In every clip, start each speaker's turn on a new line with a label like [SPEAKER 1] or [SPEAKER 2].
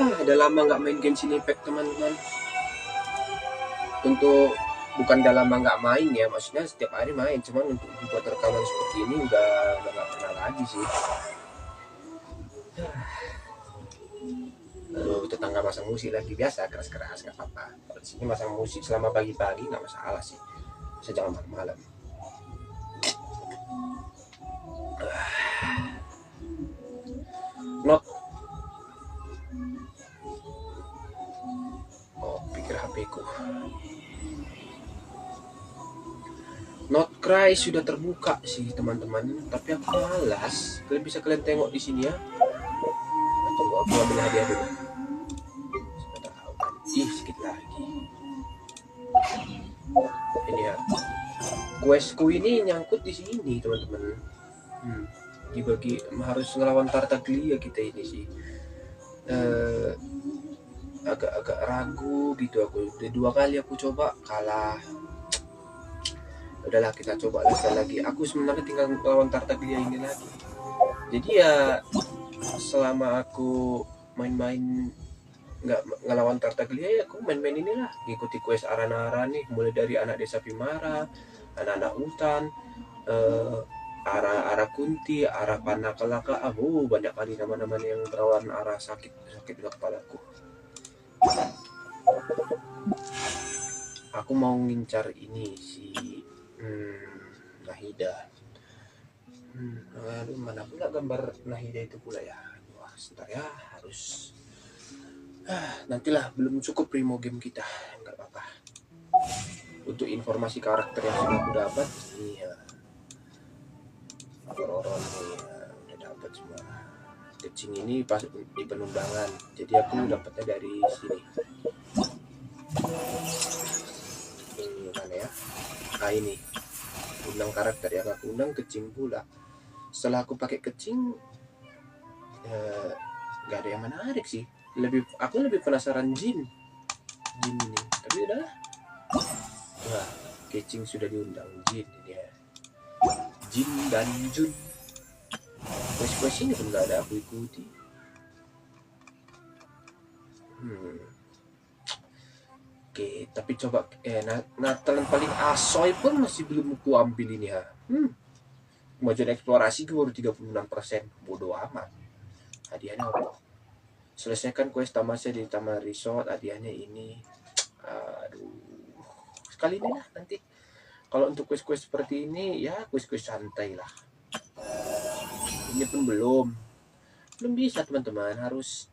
[SPEAKER 1] Udah lama nggak main Genshin Impact teman-teman. Untuk bukan udah lama nggak main ya, maksudnya setiap hari main, cuman untuk buat rekaman seperti ini udah nggak pernah lagi sih. Lalu tetangga masang musik lagi, biasa keras-keras nggak apa-apa. Kalau di sini masang musik selama pagi-pagi nggak masalah sih, bisa jangan malam-malam. Not pikir HP ku. Not Cry sudah terbuka sih teman-teman, tapi aku malas. Kalian bisa kalian tengok di sini ya. Tunggu aku ambil hadiah dulu. Ih, sedikit lagi. Ini ya. Questku ini nyangkut di sini teman-teman. Dibagi harus ngelawan Tartaglia kita ini sih. Agak ragu gitu aku. Dua kali aku coba kalah. Udahlah kita coba sekali lagi. Aku sebenarnya tinggal lawan Tartaglia ini lagi. Jadi ya selama aku main-main nggak ngelawan Tartaglia ya aku main-main inilah, ngikuti quest arah-arah nih, mulai dari anak desa Pimara, anak-anak hutan, arah Kunti, arah Panakalaka. Banyak kali nama-nama yang berawan arah sakit udah kepalaku. Aku mau ngincar ini si Nahida. Aduh, mana pula gambar Nahida itu pula ya. Wah, sebentar ya, harus nantilah, belum cukup primo game kita, nggak apa-apa. Untuk informasi karakter yang sudah aku dapat, iya, Roron udah dapat semua. Kecing ini pas di penundangan, jadi aku dapatnya dari sini. Ini kan ya, ini undang karakter yang aku undang kecing pula. Setelah aku pakai kecing, nggak ada yang menarik sih. Aku lebih penasaran Jin ini, tapi udah. Wah, kecing sudah diundang. Jin ini ya. Jin dan Jun. Quest ini pun nggak ada aku ikuti. Oke, tapi coba Natal yang paling asoy pun masih belum aku ambil ini ya. Kemajuan eksplorasi gue baru 36%. Bodoh amat. Hadiahnya apa? Selesaikan quest tamasya di Taman Resort, hadiahnya ini. Aduh, sekali ini lah nanti. Kalau untuk quest-quest seperti ini ya quest-quest santai lah. Ini pun belum bisa teman-teman, harus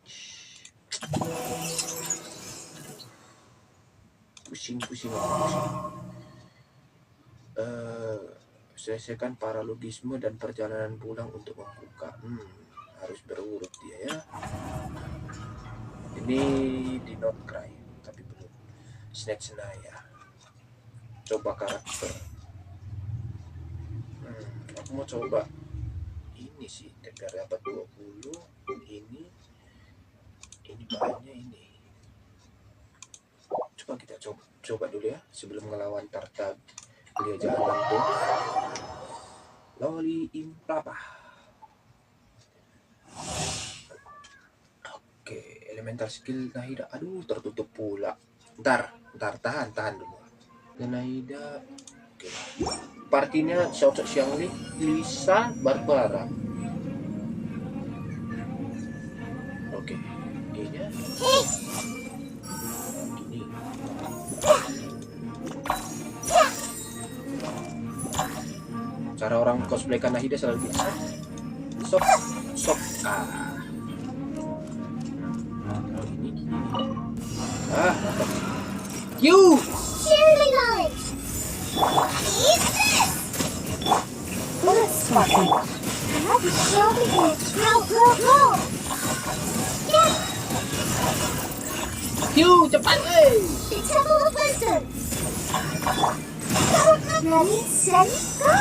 [SPEAKER 1] pusing. Selesaikan paralogisme dan perjalanan pulang untuk membuka. Harus berurut dia ya. Ini di Not Cry, tapi belum. Snack Senaya. Coba karakter. Aku mau coba ini sih, biar dapat 20. Ini bahannya ini. Coba kita coba dulu ya sebelum ngelawan Tartaglia jalan tuh. Loli Imprapa. Oke, elemental skill Nahida. Aduh, tertutup pula. Ntar tahan dulu. Dan Nahida. Oke. Partinya Xiao Xiangli, Lisa, Barbara. Oke. Ini. Gini. Cara orang cosplaykan Nahida selalu biasa. Sok. You!
[SPEAKER 2] Sharing knowledge! Eat this! Let's swap it. Have a show begin. Go! Yeah!
[SPEAKER 1] You! Cepat,
[SPEAKER 2] The Temple of Wisdom! Ready, steady, go!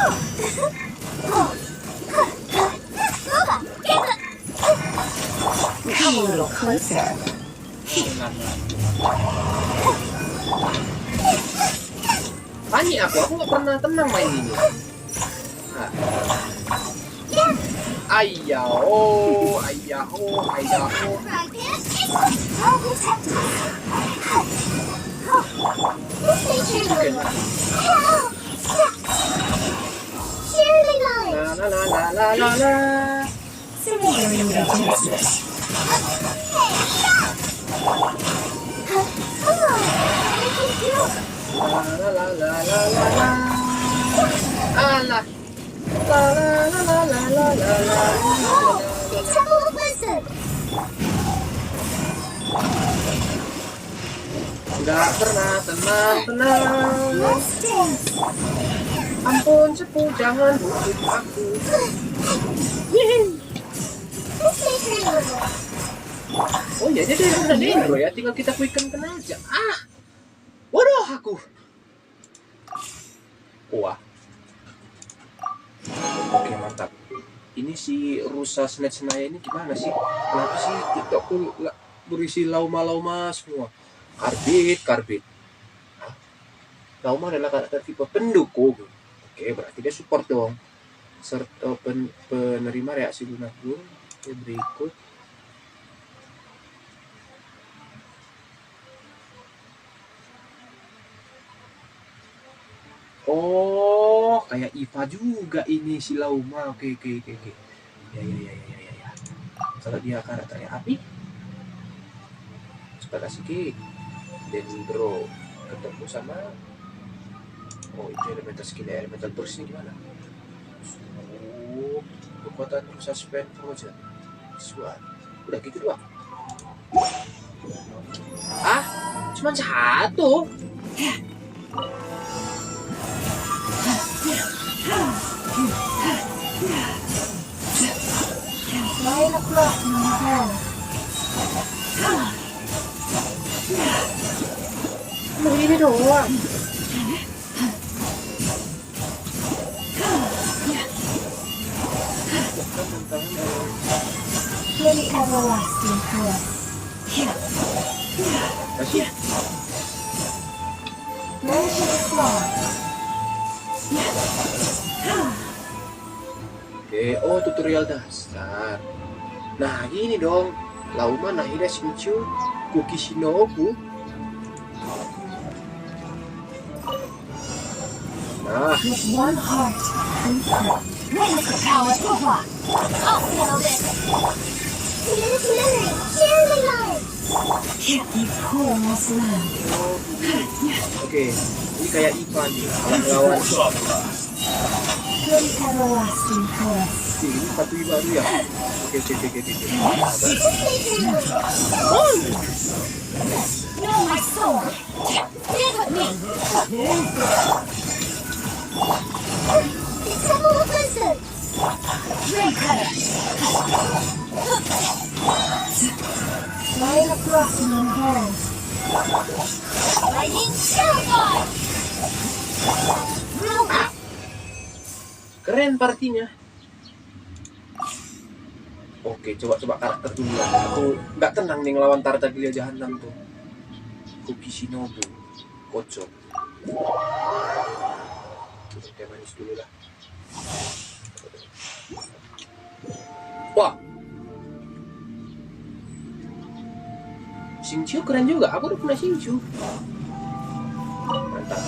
[SPEAKER 2] Come a little closer.
[SPEAKER 1] Panik aku nggak pernah tenang main ini. Ayaho, ayaho, ayaho.
[SPEAKER 2] Cheerleading lights.
[SPEAKER 1] La la la la la la.
[SPEAKER 3] Surrendering your justice.
[SPEAKER 2] Come on, I can do it.
[SPEAKER 1] La la la la la la la. Alah. La la la la la la la la.
[SPEAKER 2] The Temple of Wisdom.
[SPEAKER 1] Nggak pernah tenang.
[SPEAKER 2] Let's dance.
[SPEAKER 1] Ampun sepuh, jangan hukum aku.
[SPEAKER 2] This makes me nervous.
[SPEAKER 1] Oh iya, jadi udah dendro ya, tinggal kita quicken aja. Waduh aku. Wah. Oke, mantap. Ini si rusa snatch Senaya ini gimana sih? Kenapa sih TikTokku berisi lauma-lauma semua? Karbit. Hah? Lauma adalah karakter tipe pendukung. Oke, berarti dia support dong. Serta penerima reaksi lunak gue. Oke, berikut. Oh, kayak Iva juga ini si Lauma. Oke. Ya. Kalau dia karakternya api, kita kasih kick. Dendro ketemu sama itu elemental skill ya, elemental burst ini gimana? Kekuatan rusa spend frozen. Suat. Udah gitu doang. Cuma satu.
[SPEAKER 2] Line across my hand.
[SPEAKER 1] Begini doang.
[SPEAKER 2] Play everlasting caress.
[SPEAKER 1] Kasih.
[SPEAKER 2] Mansion Swan.
[SPEAKER 1] Oke, tutorial dasar. Nah, gini dong. Lauma Nahida Shinchu Kuki Shinobu. Nah,
[SPEAKER 2] With one heart and heart. Witness the power of Hua. I'll settle this. Community memory. Cheerleading lights.
[SPEAKER 3] Can't be cool in this land.
[SPEAKER 1] oke. Ini kayak Iva nih, lawan
[SPEAKER 2] Play everlasting caress.
[SPEAKER 1] ini satu baru ya. Oke.
[SPEAKER 2] This makes me nervous. Know my sword. Stand with me. The Temple of Wisdom. Ray cutter. Line across my hand. Lightning terrified. Robot.
[SPEAKER 1] Keren partinya. Oke, coba karakter dulu ya. Aku nggak tenang nih ngelawan Tartaglia Jahanam tuh. Kuki Shinobu, Kocho. Oke, manis dulu lah. Wah, Shinchu keren juga. Aku udah pernah Shinchu. Mantap.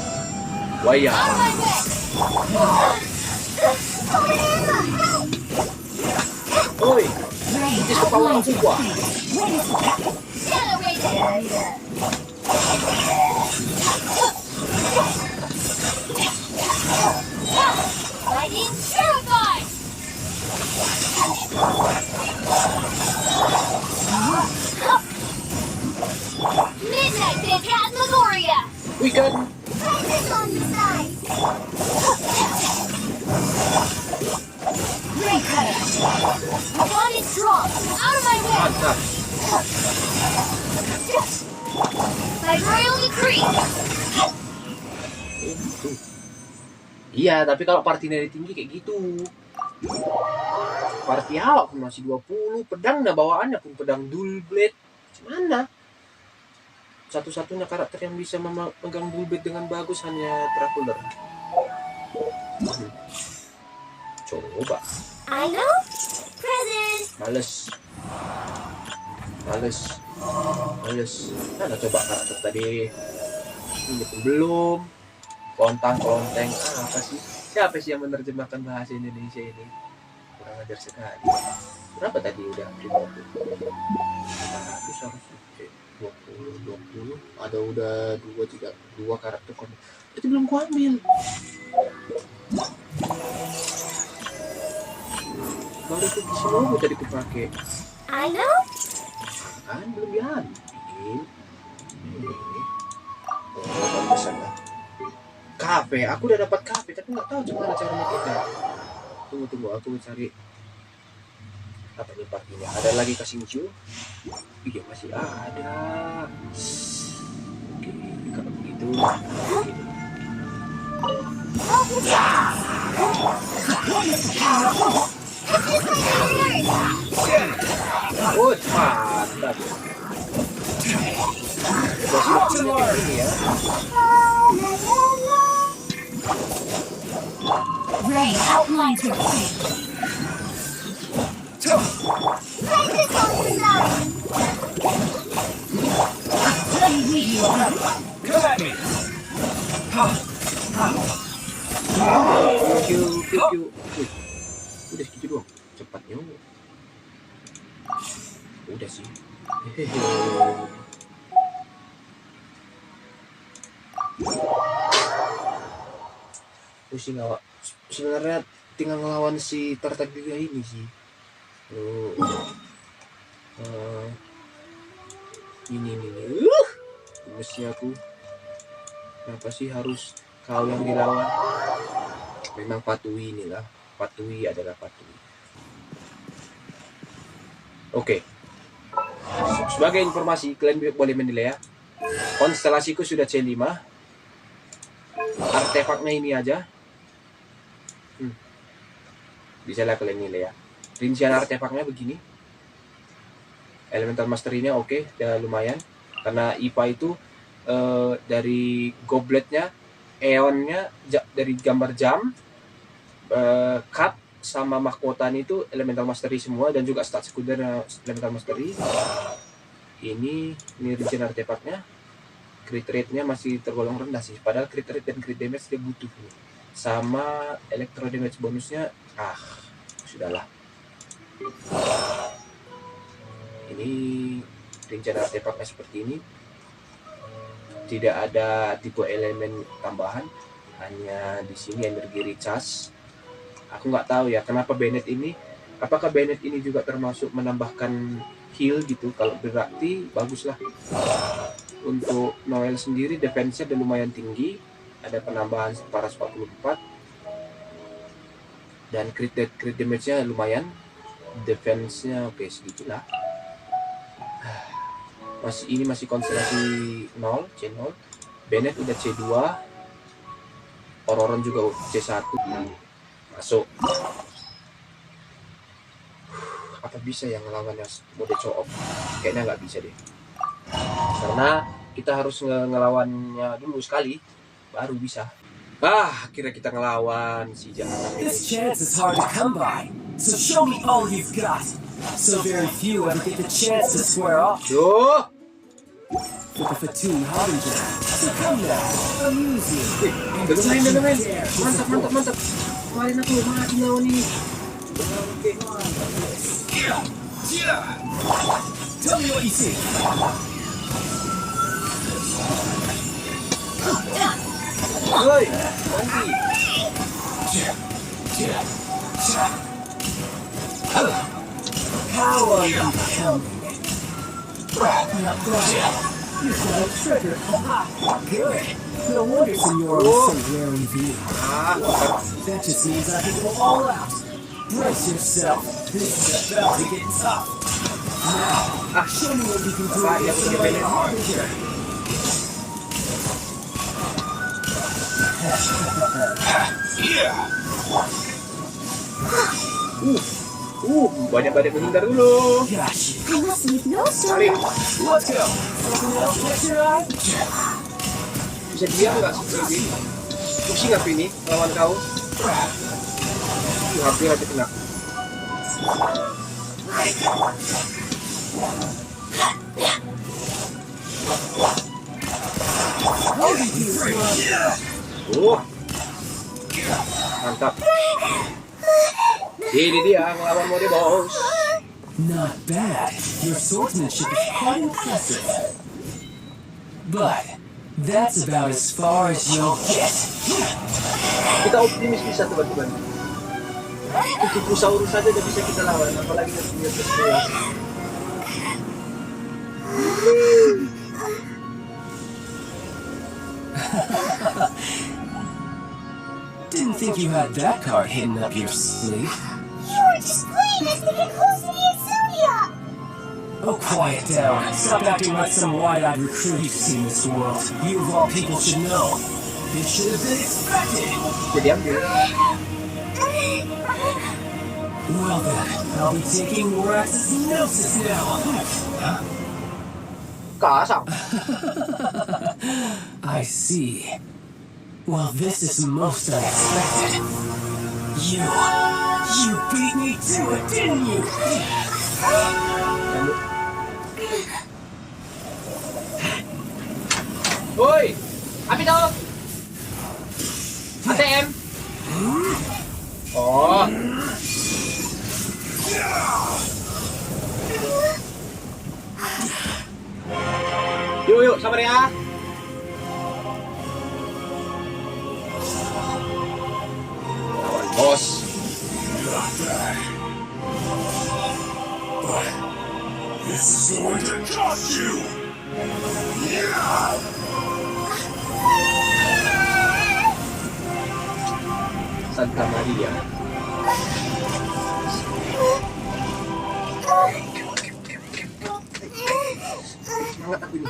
[SPEAKER 1] Waya.
[SPEAKER 2] On my way.
[SPEAKER 1] Oi, ini kepala aku gua.
[SPEAKER 2] Shadow Ranger. Lightning terrified. Midnight Phantasmagoria.
[SPEAKER 1] We can.
[SPEAKER 2] Practice on the side. Ray cutter. Upon it strong. Out of my way.
[SPEAKER 1] Mantap.
[SPEAKER 2] By royal decree.
[SPEAKER 1] Iya, tapi kalau partinya tinggi kayak gitu. Party awak pun masih 20, pedang dah bawaannya pun pedang dual blade. Gimana? Satu-satunya karakter yang bisa memegang dual blade dengan bagus hanya Terakhir. Coba.
[SPEAKER 2] I know.
[SPEAKER 1] Males. Mana coba karakter tadi? Ini pun belum. Kontang-klonteng. Apa sih? Siapa sih yang menerjemahkan bahasa Indonesia ini? Kurang ajar sekali. Berapa tadi udah? 50. 100 harusnya. 20. Ada udah 2 karakter kon. Itu belum ku ambil. Baru itu semua tadi ku pakai.
[SPEAKER 2] I know.
[SPEAKER 1] Kan belum bikin. Ini. Oh, pesan lah. Kafe, aku udah dapat kafe tapi nggak tahu gimana cara makainya. Tunggu, aku cari apa nih partinya. Ada lagi Kasinju? Iya masih ada. Oke, kalau begitu begini. Oh, mantap. Udah ini ya.
[SPEAKER 3] Ray outlines her fate. Let me lead you around.
[SPEAKER 4] Come at me!
[SPEAKER 1] Piu. Udah segitu doang. Cepatnya. Udah sih. Pusing awak. Sebenarnya tinggal ngelawan si Tatang juga ini sih. Ini. Mesti aku. Kenapa sih harus kau yang dilawan? Memang Patui inilah. Patui adalah Patui. Oke. Sebagai informasi, kalian boleh menilai ya. Konstelasiku sudah C5. Artefaknya ini aja. Bisa lah kalian nilai ya. Rincian artefaknya begini. Elemental Mastery-nya oke, udah lumayan. Karena IPA itu dari gobletnya, eonnya dari gambar jam, cut sama mahkota itu Elemental Mastery semua, dan juga stat sekundernya Elemental Mastery. Ini rincian artefaknya. Crit rate-nya masih tergolong rendah sih. Padahal crit rate dan crit damage dia butuh nih. Sama electro damage bonusnya, sudahlah. Ini rincian artefaknya seperti ini. Tidak ada tipe elemen tambahan, hanya di sini energi recharge. Aku nggak tahu ya kenapa Bennett ini. Apakah Bennett ini juga termasuk menambahkan heal gitu? Kalau berarti baguslah. Untuk Noel sendiri defense-nya udah lumayan tinggi, ada penambahan 444 dan crit damage-nya lumayan, defense-nya oke segitulah. Masih konstelasi 0, C0. Bennett udah C2, Auroron juga C1. Masuk. Apa bisa yang ngelawan yang mode show off? Kayaknya nggak bisa deh. Karena kita harus ngelawannya dulu sekali, baru bisa. Akhirnya kita ngelawan si jahat.
[SPEAKER 4] This chance is hard to come by, so show me all you've got. So very few ever get the chance to square off
[SPEAKER 1] Duh!
[SPEAKER 4] with the Fatui Harbinger. So come now, amuse you.
[SPEAKER 1] Dengerin. Mantap. Kemarin aku mati lawan ini. Oke.
[SPEAKER 4] Tell me what you see.
[SPEAKER 1] Woi, nanti.
[SPEAKER 4] How are you coming? Not bad. You've got a trigger. Good. No wonder Senora was so rare in view. That just means I can go all out. Brace yourself. This is about to get tough. Now, show me what you can do against the Harbinger.
[SPEAKER 1] Banyak menghindar dulu.
[SPEAKER 4] Gosh.
[SPEAKER 2] I must leave no stone.
[SPEAKER 1] Salim,
[SPEAKER 4] Let's go. Something else catch your eye?
[SPEAKER 1] bisa diam nggak seperti ini? Pusing aku ini lawan kau. Hampir kena. Mantap. Ini dia ngelawan mode bos.
[SPEAKER 4] Not bad. Your swordsmanship is quite impressive. But that's about as far as you'll get.
[SPEAKER 1] Kita optimis bisa teman-teman. Kukusaurus saja udah bisa kita lawan, apalagi kita punya sesuatu.
[SPEAKER 4] Didn't think you had that card hidden up your sleeve.
[SPEAKER 2] You were just playing us to get close to the Akhirnya.
[SPEAKER 4] Oh, quiet down. Stop acting like some wide-eyed recruit you've seen this world. You of all people should know. It should have been expected.
[SPEAKER 1] Jadi ambil.
[SPEAKER 4] Well then, I'll be taking Morax's gnosis now.
[SPEAKER 1] Kasar.
[SPEAKER 4] I see. Well, this is most unexpected. You beat me to it, didn't you?
[SPEAKER 1] Woi, apa itu? ATM. Oh. Yuk, sabar ya. Lawan bos.
[SPEAKER 5] This is going to cost you!
[SPEAKER 1] Santa Maria. Semangat aku ini.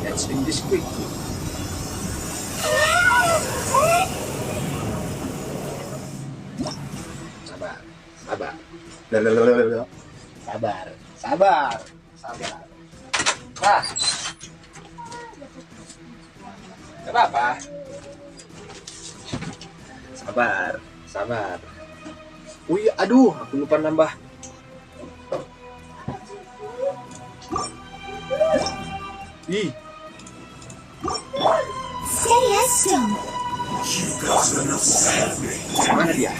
[SPEAKER 1] Let's win this quick. Sabar, sabar. Sabar, sabar, sabar. Nah. Gak apa-apa. Sabar, sabar. Wih, aduh, aku lupa nambah. Ih,
[SPEAKER 2] Steady as stone.
[SPEAKER 5] You got enough to save me.
[SPEAKER 1] mana dia?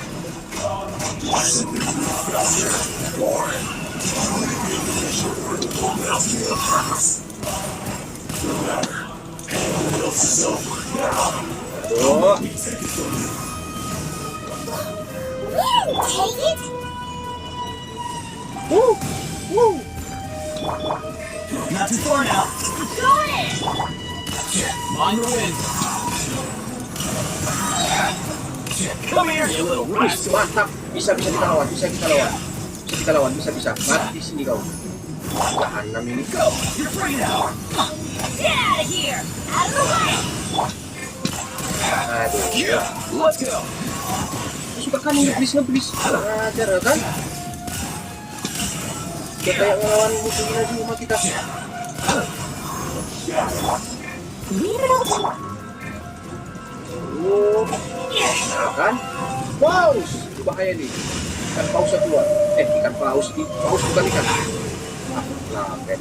[SPEAKER 1] Aduh,
[SPEAKER 2] We didn't take it.
[SPEAKER 4] Not too far now.
[SPEAKER 2] Got it.
[SPEAKER 4] On the wind. Come here, you little rascal.
[SPEAKER 1] mantap. Bisa kita lawan, bisa kita lawan. Bisa kita lawan, bisa. Mati di sini kau. Jahanam ini.
[SPEAKER 4] Go. You're free now.
[SPEAKER 2] Get out of here. Out of the way.
[SPEAKER 1] Aduh.
[SPEAKER 4] Yeah. Let's go.
[SPEAKER 1] Suka kan ngeblis. Ajar kan? Dia kayak ngelawan musuh gila di rumah kita.
[SPEAKER 2] Leave it open.
[SPEAKER 1] Oh, kan? Paus, itu bahaya nih. Ikan paus keluar. Ikan paus bukan ikan. Nah, kan.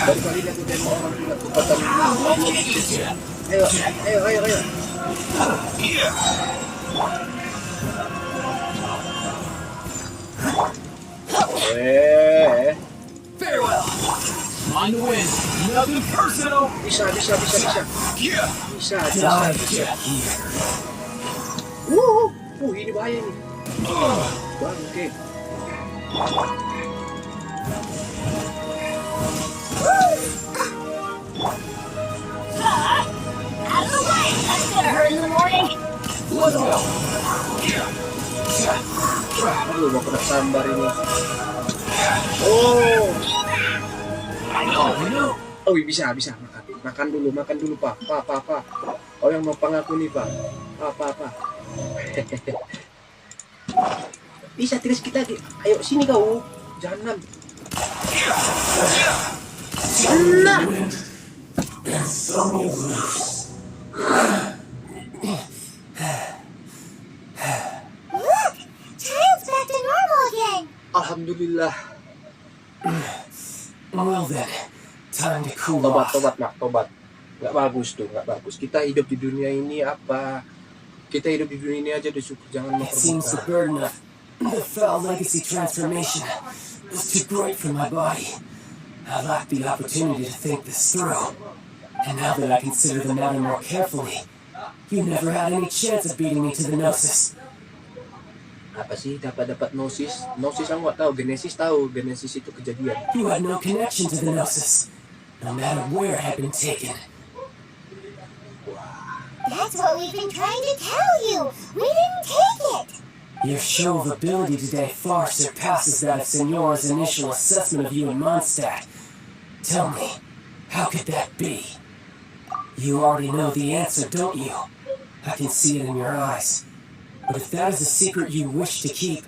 [SPEAKER 1] Baru kali ini aku tembak orang gila kekuatan. Ayo.
[SPEAKER 4] Farewell. On the wind. Nothing personal.
[SPEAKER 1] Bisa.
[SPEAKER 4] Yeah.
[SPEAKER 1] Bisa. Ini bahaya nih. Bangke.
[SPEAKER 2] Out of the way. That's gonna hurt in the morning.
[SPEAKER 4] Let's go.
[SPEAKER 1] Aduh, mau kena sambar ini. Oh.
[SPEAKER 4] I know.
[SPEAKER 1] Oh, bisa makan dulu pak. Kau yang numpang aku nih pak. Pak. Bisa tiris kita. Ayo sini kau. Jangan. Nah.
[SPEAKER 2] Look! Child's back to normal again!
[SPEAKER 1] Alhamdulillah.
[SPEAKER 4] Well then, time to cool
[SPEAKER 1] Tobat,
[SPEAKER 4] off.
[SPEAKER 1] tobat, Mak, tobat. Nggak bagus tuh, nggak bagus. Kita hidup di dunia ini apa? Kita hidup di dunia ini aja udah syukur, jangan
[SPEAKER 4] It seems the
[SPEAKER 1] memperbuka.
[SPEAKER 4] burden of the foul legacy transformation was too great for my body. I lacked the opportunity to think this through. And now that I consider the matter more carefully, you never had any chance of beating me to the Gnosis.
[SPEAKER 1] Apa sih dapat Gnosis? Gnosis aku nggak tahu, Genesis tahu. Genesis itu kejadian.
[SPEAKER 4] You had no connection to the Gnosis, no matter where it had been taken.
[SPEAKER 2] That's what we've been trying to tell you! We didn't take it!
[SPEAKER 4] Your show of ability today far surpasses that of Signora's initial assessment of you in Mondstadt. Tell me, how could that be? You already know the answer, don't you? I can see it in your eyes. But if that is a secret you wish to keep,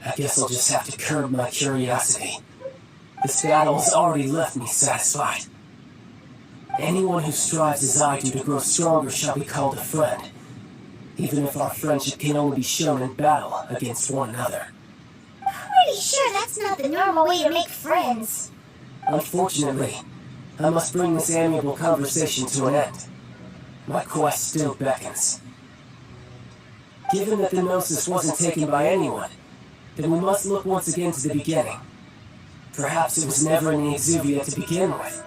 [SPEAKER 4] I guess I'll just have to curb my curiosity. This battle has already left me satisfied. Anyone who strives as I do to grow stronger shall be called a friend, even if our friendship can only be shown in battle against one another.
[SPEAKER 2] Pretty sure that's not the normal way to make friends.
[SPEAKER 4] Unfortunately, I must bring this amiable conversation to an end. My quest still beckons. Given that the Gnosis wasn't taken by anyone, then we must look once again to the beginning. Perhaps it was never in the Exuvia to begin with.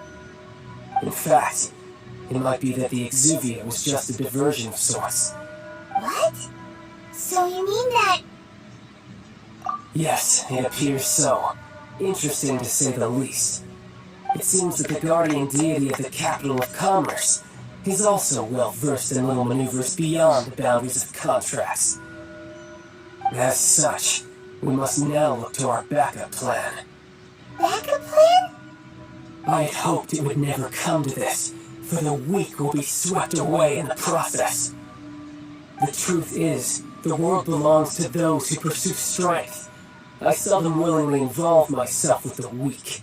[SPEAKER 4] In fact, it might be that the Exuvia was just a diversion of sorts.
[SPEAKER 2] What? So you mean that...
[SPEAKER 4] Yes, it appears so. Interesting to say the least. It seems that the guardian deity of the capital of commerce is also well versed in little maneuvers beyond the boundaries of contracts. As such, we must now look to our backup plan.
[SPEAKER 2] backup plan?
[SPEAKER 4] I had hoped it would never come to this, for the weak will be swept away in the process. The truth is, the world belongs to those who pursue strength. I seldom willingly involve myself with the weak.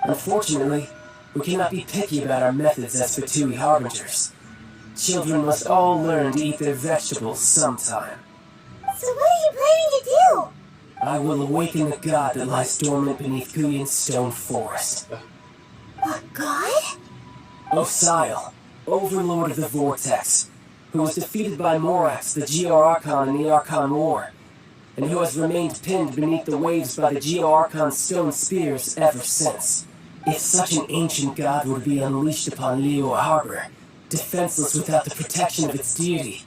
[SPEAKER 4] Unfortunately, we cannot be picky about our methods as Fatui Harbingers. Children must all learn to eat their vegetables sometime.
[SPEAKER 2] So what are you planning to do?
[SPEAKER 4] I will awaken the god that lies dormant beneath Guyon's stone forest.
[SPEAKER 2] A god?
[SPEAKER 4] Osile, overlord of the Vortex, who was defeated by Morax, the Geo-Archon in the Archon War, and who has remained pinned beneath the waves by the Geo-Archon's stone spears ever since. If such an ancient god were to be unleashed upon Liyue Harbor, defenseless without the protection of its deity,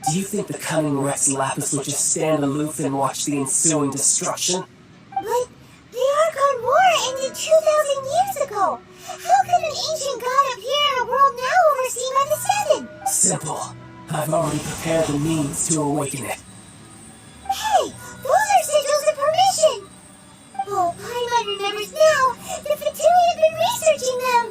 [SPEAKER 4] do you think the cunning Rex Lapis would just stand aloof and watch the ensuing destruction?
[SPEAKER 2] But the Archon War ended 2,000 years ago. How could an ancient god appear in a world now overseen by the Seven?
[SPEAKER 4] Simple. I've already prepared the means to awaken it.
[SPEAKER 2] Hey, those are sigils of permission! Oh, Paimon remembers now. The Fatui have been researching them.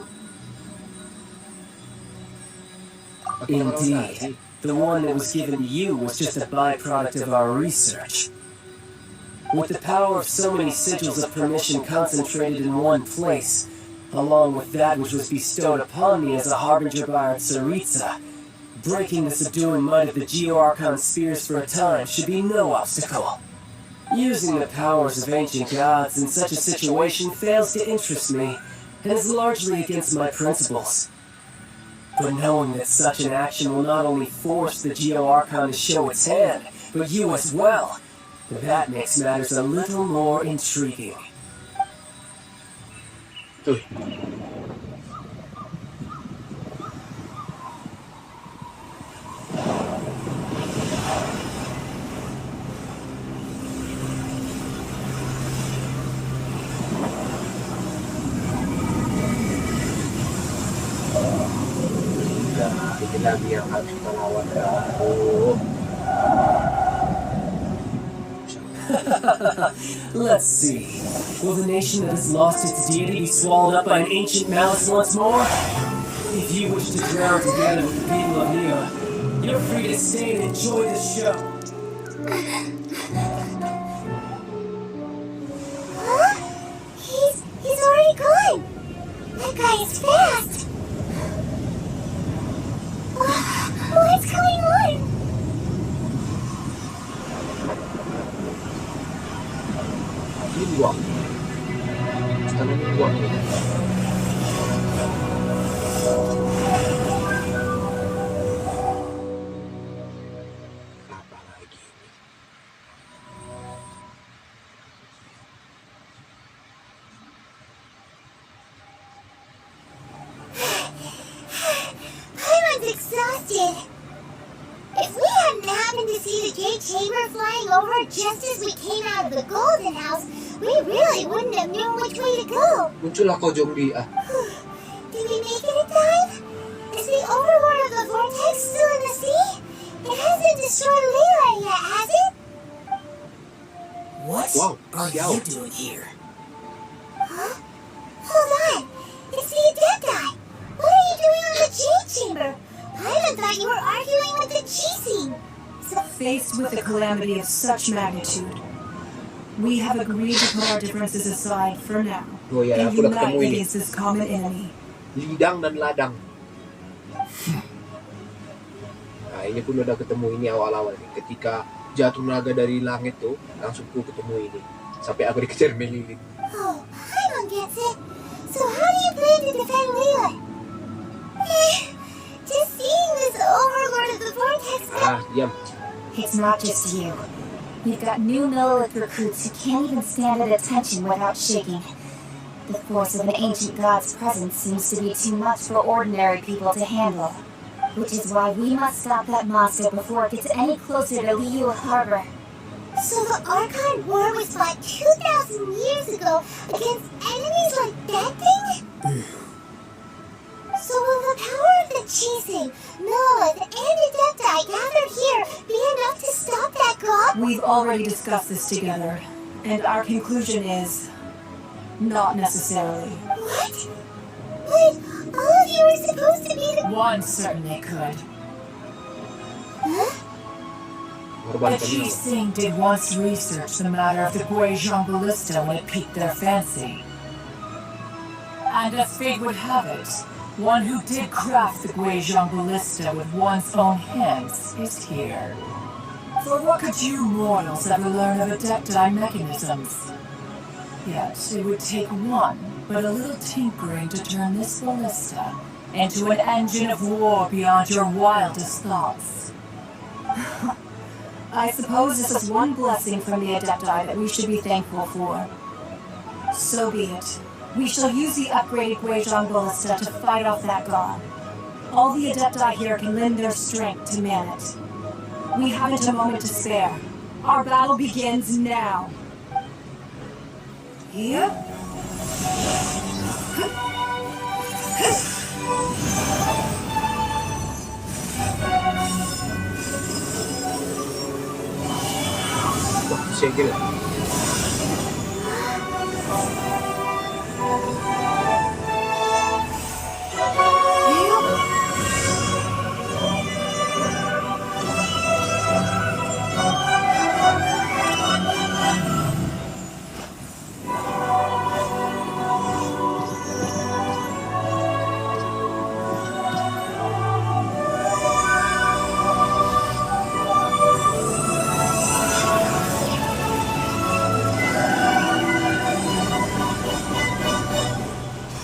[SPEAKER 4] Indeed. The one that was given to you was just a byproduct of our research. With the power of so many sigils of permission concentrated in one place, along with that which was bestowed upon me as a harbinger by our Tsaritsa, breaking the subduing might of the Geo-Archon spears for a time should be no obstacle. Using the powers of ancient gods in such a situation fails to interest me, and is largely against my principles. But knowing that such an action will not only force the Geo-Archon to show its hand, but you as well, that makes matters a little more intriguing.
[SPEAKER 1] Tuh. Ini lagi yang harus kita lawan.
[SPEAKER 4] Let's see. Will the nation that has lost its deity be swallowed up by an ancient malice once more? If you wish to drown together with the people of Liyue, you're free to stay and enjoy the show.
[SPEAKER 2] Huh? He's already gone. That guy is fast.
[SPEAKER 1] Wah. Istananya kuat nih. Apa lagi?
[SPEAKER 2] Paimon's exhausted. If we hadn't happened to see the Jade Chamber flying over just as we came out of the Golden House, we really wouldn't have known which way to go.
[SPEAKER 1] Muncullah Kojong di
[SPEAKER 2] Did we make it in time? Is the Overlord of the Vortex still in the sea? It hasn't destroyed Liyue yet, has it?
[SPEAKER 4] What
[SPEAKER 1] Wow,
[SPEAKER 4] are
[SPEAKER 1] Xiao.
[SPEAKER 4] you doing here?
[SPEAKER 2] Huh? Hold on. It's the Adepti. What are you doing on the Jade Chamber? Paimon thought you were arguing with the Chising.
[SPEAKER 6] Faced with a calamity of such magnitude, we have agreed to put our differences aside for now
[SPEAKER 1] Oh ya,
[SPEAKER 6] and
[SPEAKER 1] aku udah ketemu
[SPEAKER 6] unite
[SPEAKER 1] ini.
[SPEAKER 6] against this common enemy.
[SPEAKER 1] Lidang dan ladang. Nah, ini pun udah ketemu ini awal-awal nih. Ketika jatuh naga dari langit tuh, langsung ku ketemu ini. Sampai aku dikejar melilin.
[SPEAKER 2] Oh, Paimon gets it. So how do you plan to defend Liyue? Just seeing this Overlord of the Vortex
[SPEAKER 1] Diam.
[SPEAKER 3] It's not just you. We've got new Lilith recruits who can't even stand at attention without shaking. The force of an ancient god's presence seems to be too much for ordinary people to handle. Which is why we must stop that monster before it gets any closer to Liyue Harbor.
[SPEAKER 2] So the Archon War was fought 2,000 years ago against enemies like that thing? So will the power of the Chising, Lilith, and Adepti gathered here be enough to stop that god?
[SPEAKER 6] We've already discussed this together, and our conclusion is not necessarily.
[SPEAKER 2] What? But all of you are supposed to be the...
[SPEAKER 6] One certainly could.
[SPEAKER 2] Huh?
[SPEAKER 1] Korban
[SPEAKER 6] The
[SPEAKER 1] kami.
[SPEAKER 6] Chising did once research the matter of the Guizhong Ballista when it piqued their fancy. And as fate would have it, one who did craft the Guizhong Ballista with one's own hands is here. For what could you mortals ever learn of Adepti mechanisms? Yet it would take one, but a little tinkering to turn this ballista into an engine of war beyond your wildest thoughts. I suppose this is one blessing from the Adepti that we should be thankful for. So be it. We shall use the upgraded Guizhong Ballista to fight off that god. All the Adepti here can lend their strength to man it. We haven't a moment to spare. Our battle begins now. Here?
[SPEAKER 1] Wah, segel.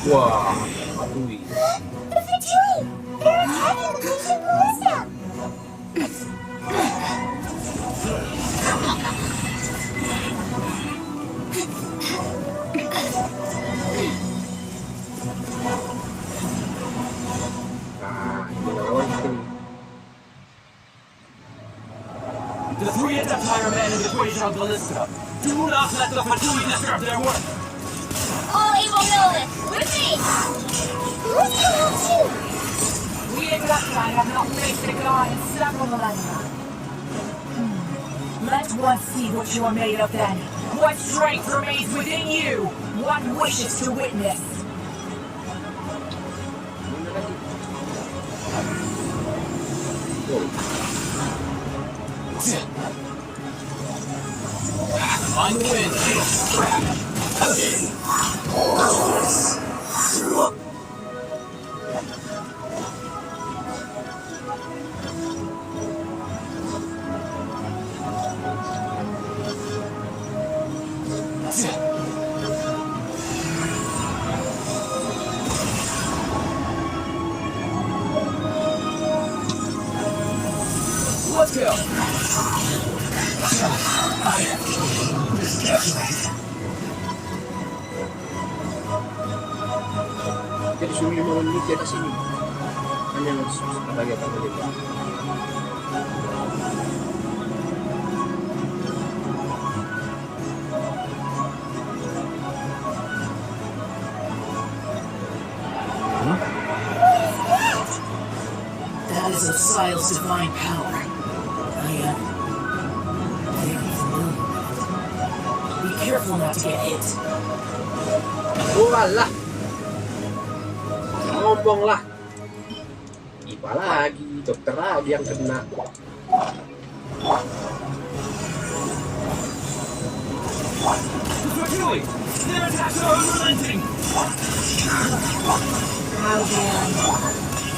[SPEAKER 1] Wah, aduh.
[SPEAKER 2] The Fatui! They're attacking the Guizhong Ballista!
[SPEAKER 1] Ini lawan kita nih.
[SPEAKER 7] The three Adepti are manning the Guizhong Ballista. Do not let the Fatui disturb their work.
[SPEAKER 2] All evil Lilith, with me! Who's come out too?
[SPEAKER 6] We Adepti have not faced a god in several millennia. Let one see what you are made of then. What strength remains within you? What wishes to witness?
[SPEAKER 7] On the wind. go.
[SPEAKER 1] Jadi disuruh 5 menit di atas ini. Hanya lagi akan melihat.
[SPEAKER 6] That is Osial's divine power. I am very familiar with it. Be careful not to get hit.
[SPEAKER 1] Walah. Ngomong lah. Ipa lagi, dokter lagi yang kena.
[SPEAKER 7] Quickly! Their attacks are unrelenting!
[SPEAKER 3] How dare you?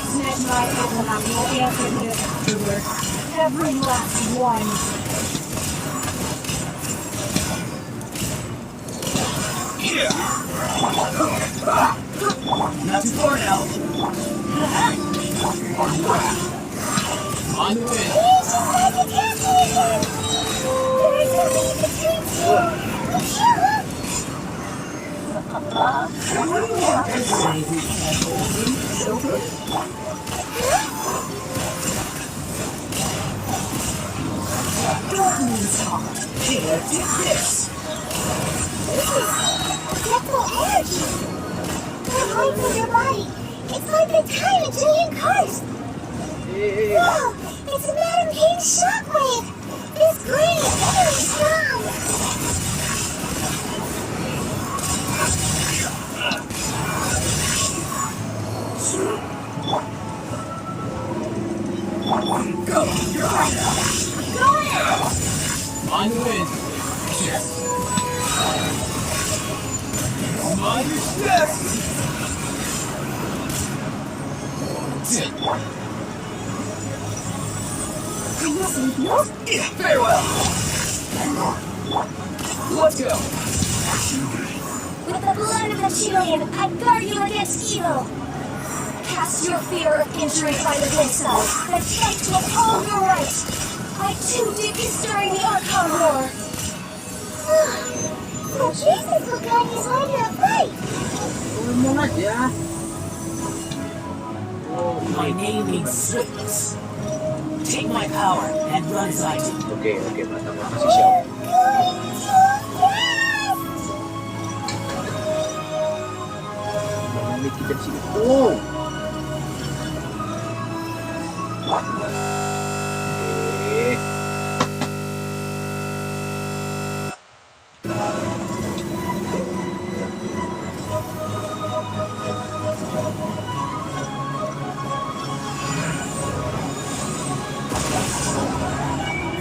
[SPEAKER 3] Snatch my head and I will answer this afterward. Every last one.
[SPEAKER 7] Here! Not too far now. On the wind.
[SPEAKER 2] He's just like a castle. There is a lead between two.
[SPEAKER 4] What do you want to say we can't hold him, children? Don't lose heart. Here, take this.
[SPEAKER 2] Gentle energy. They're going through your body. It's like a time a giant curse. Whoa! It's a Madam King's shockwave. This green is very strong.
[SPEAKER 7] Go! You're high now!
[SPEAKER 2] Go in!
[SPEAKER 7] On the wind. Mind your step!
[SPEAKER 2] I must leave you.
[SPEAKER 7] Very well. Let's go.
[SPEAKER 3] With the blood of the Chilean, I guard you against evil. Cast your fear of injury by the wayside, and fight to uphold your right. I too did this during the Archon War.
[SPEAKER 2] So Jesus will guide his way to the fight.
[SPEAKER 1] Ngomong aja.
[SPEAKER 6] My name means swiftness. Take my power and run as I do.
[SPEAKER 1] Oke, mantap. Makasih, Xiao. Menit kita di sini. Oh. Oke.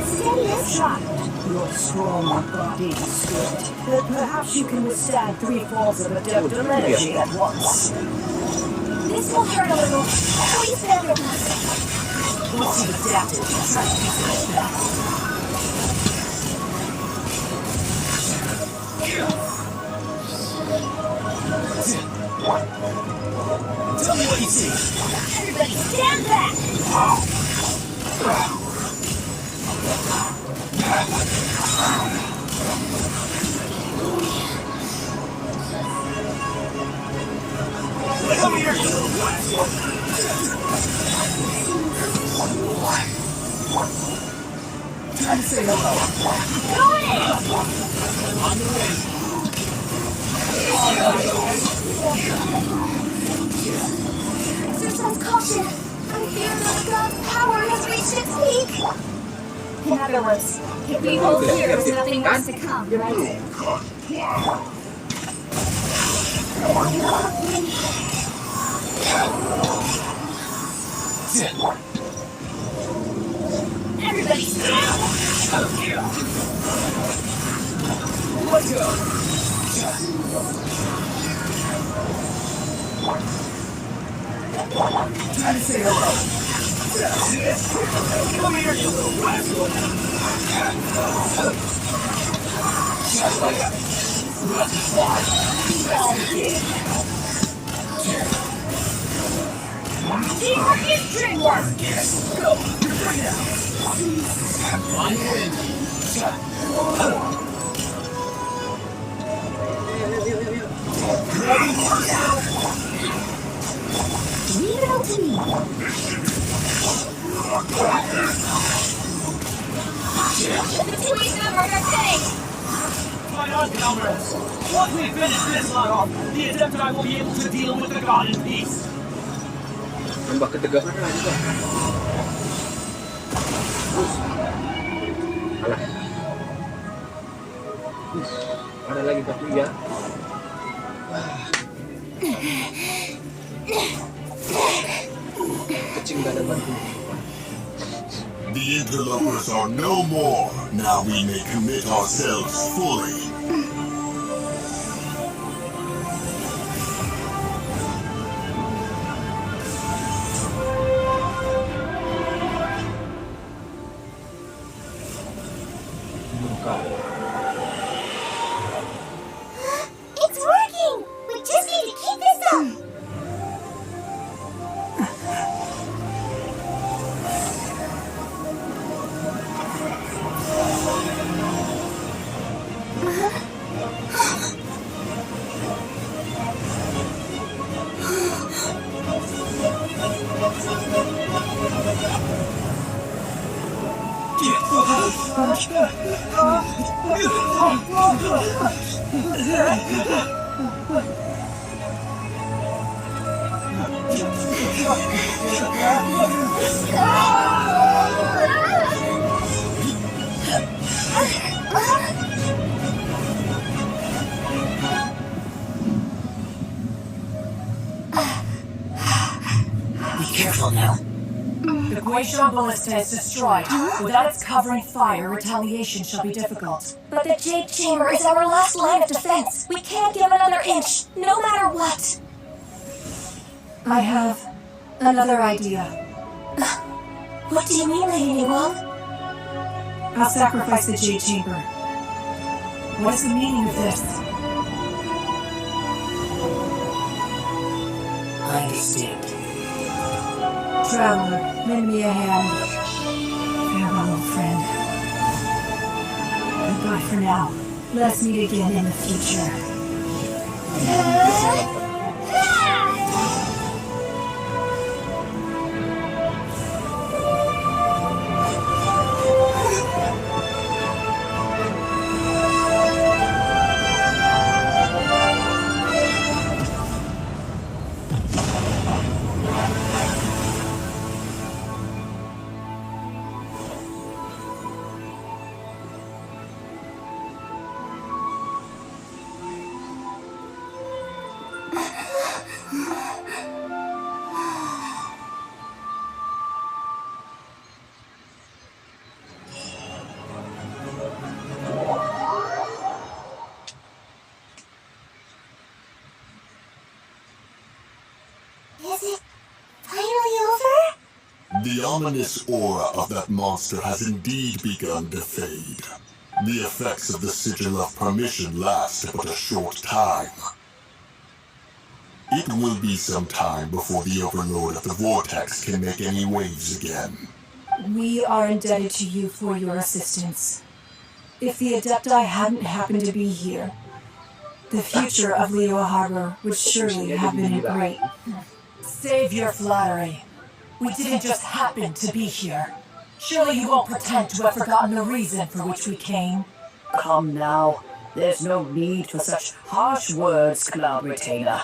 [SPEAKER 2] Steady as shot.
[SPEAKER 4] Your strong body is good, but perhaps you can withstand 3 falls of adept energy at once.
[SPEAKER 3] This will hurt a little. Please bear with us.
[SPEAKER 6] Once you've adapted, try to be pushed back.
[SPEAKER 7] Tell me what you see.
[SPEAKER 3] Everybody stand back!
[SPEAKER 7] Come here, you little brat.
[SPEAKER 6] Time to say hello.
[SPEAKER 7] On the way.
[SPEAKER 3] Exercise caution. I fear that God's power has reached its peak. In other words, if we hold here, there's nothing worse to come, right?
[SPEAKER 2] Everybody stand!
[SPEAKER 7] Let's go.
[SPEAKER 6] Time to say hello.
[SPEAKER 7] Come here, you little rascal.
[SPEAKER 2] Teamwork is dreamwork!
[SPEAKER 7] Go. You're free now.
[SPEAKER 3] Leave it up to me. It's wasting up our day.
[SPEAKER 7] My on, comrades! Once we finish this lot off, the Adepti will be able to deal with the god in peace.
[SPEAKER 1] Nambah ketegangan lagi kan. Alah. Ada lagi batu ya. Kecing gak ada batu.
[SPEAKER 5] The interlopers are no more. Now we may commit ourselves fully.
[SPEAKER 2] It's working! We just need to keep this up!
[SPEAKER 4] Be careful now.
[SPEAKER 6] The Guizhong Ballista is destroyed. Without its covering fire, retaliation shall be difficult.
[SPEAKER 3] But the Jade Chamber is our last line of defense. We can't give another inch, no matter what.
[SPEAKER 6] I have another idea.
[SPEAKER 3] What do you mean, Lady Ningguang?
[SPEAKER 6] I'll sacrifice the Jade Chamber. What is the meaning of this?
[SPEAKER 4] I understand.
[SPEAKER 6] Traveler, lend me a hand. Farewell, old friend. Goodbye for now. Let's meet again in the future.
[SPEAKER 2] Is it finally over?
[SPEAKER 5] The ominous aura of that monster has indeed begun to fade. The effects of the Sigil of Permission last but a short time. It will be some time before the Overlord of the Vortex can make any waves again.
[SPEAKER 6] We are indebted to you for your assistance. If the Adepti hadn't happened to be here, the future of Liyue Harbor would surely have been great. Save your flattery. We didn't just happen to be here. Surely you won't pretend to have forgotten the reason for which we came.
[SPEAKER 4] Come now. There's no need for such harsh words, Cloud Retainer.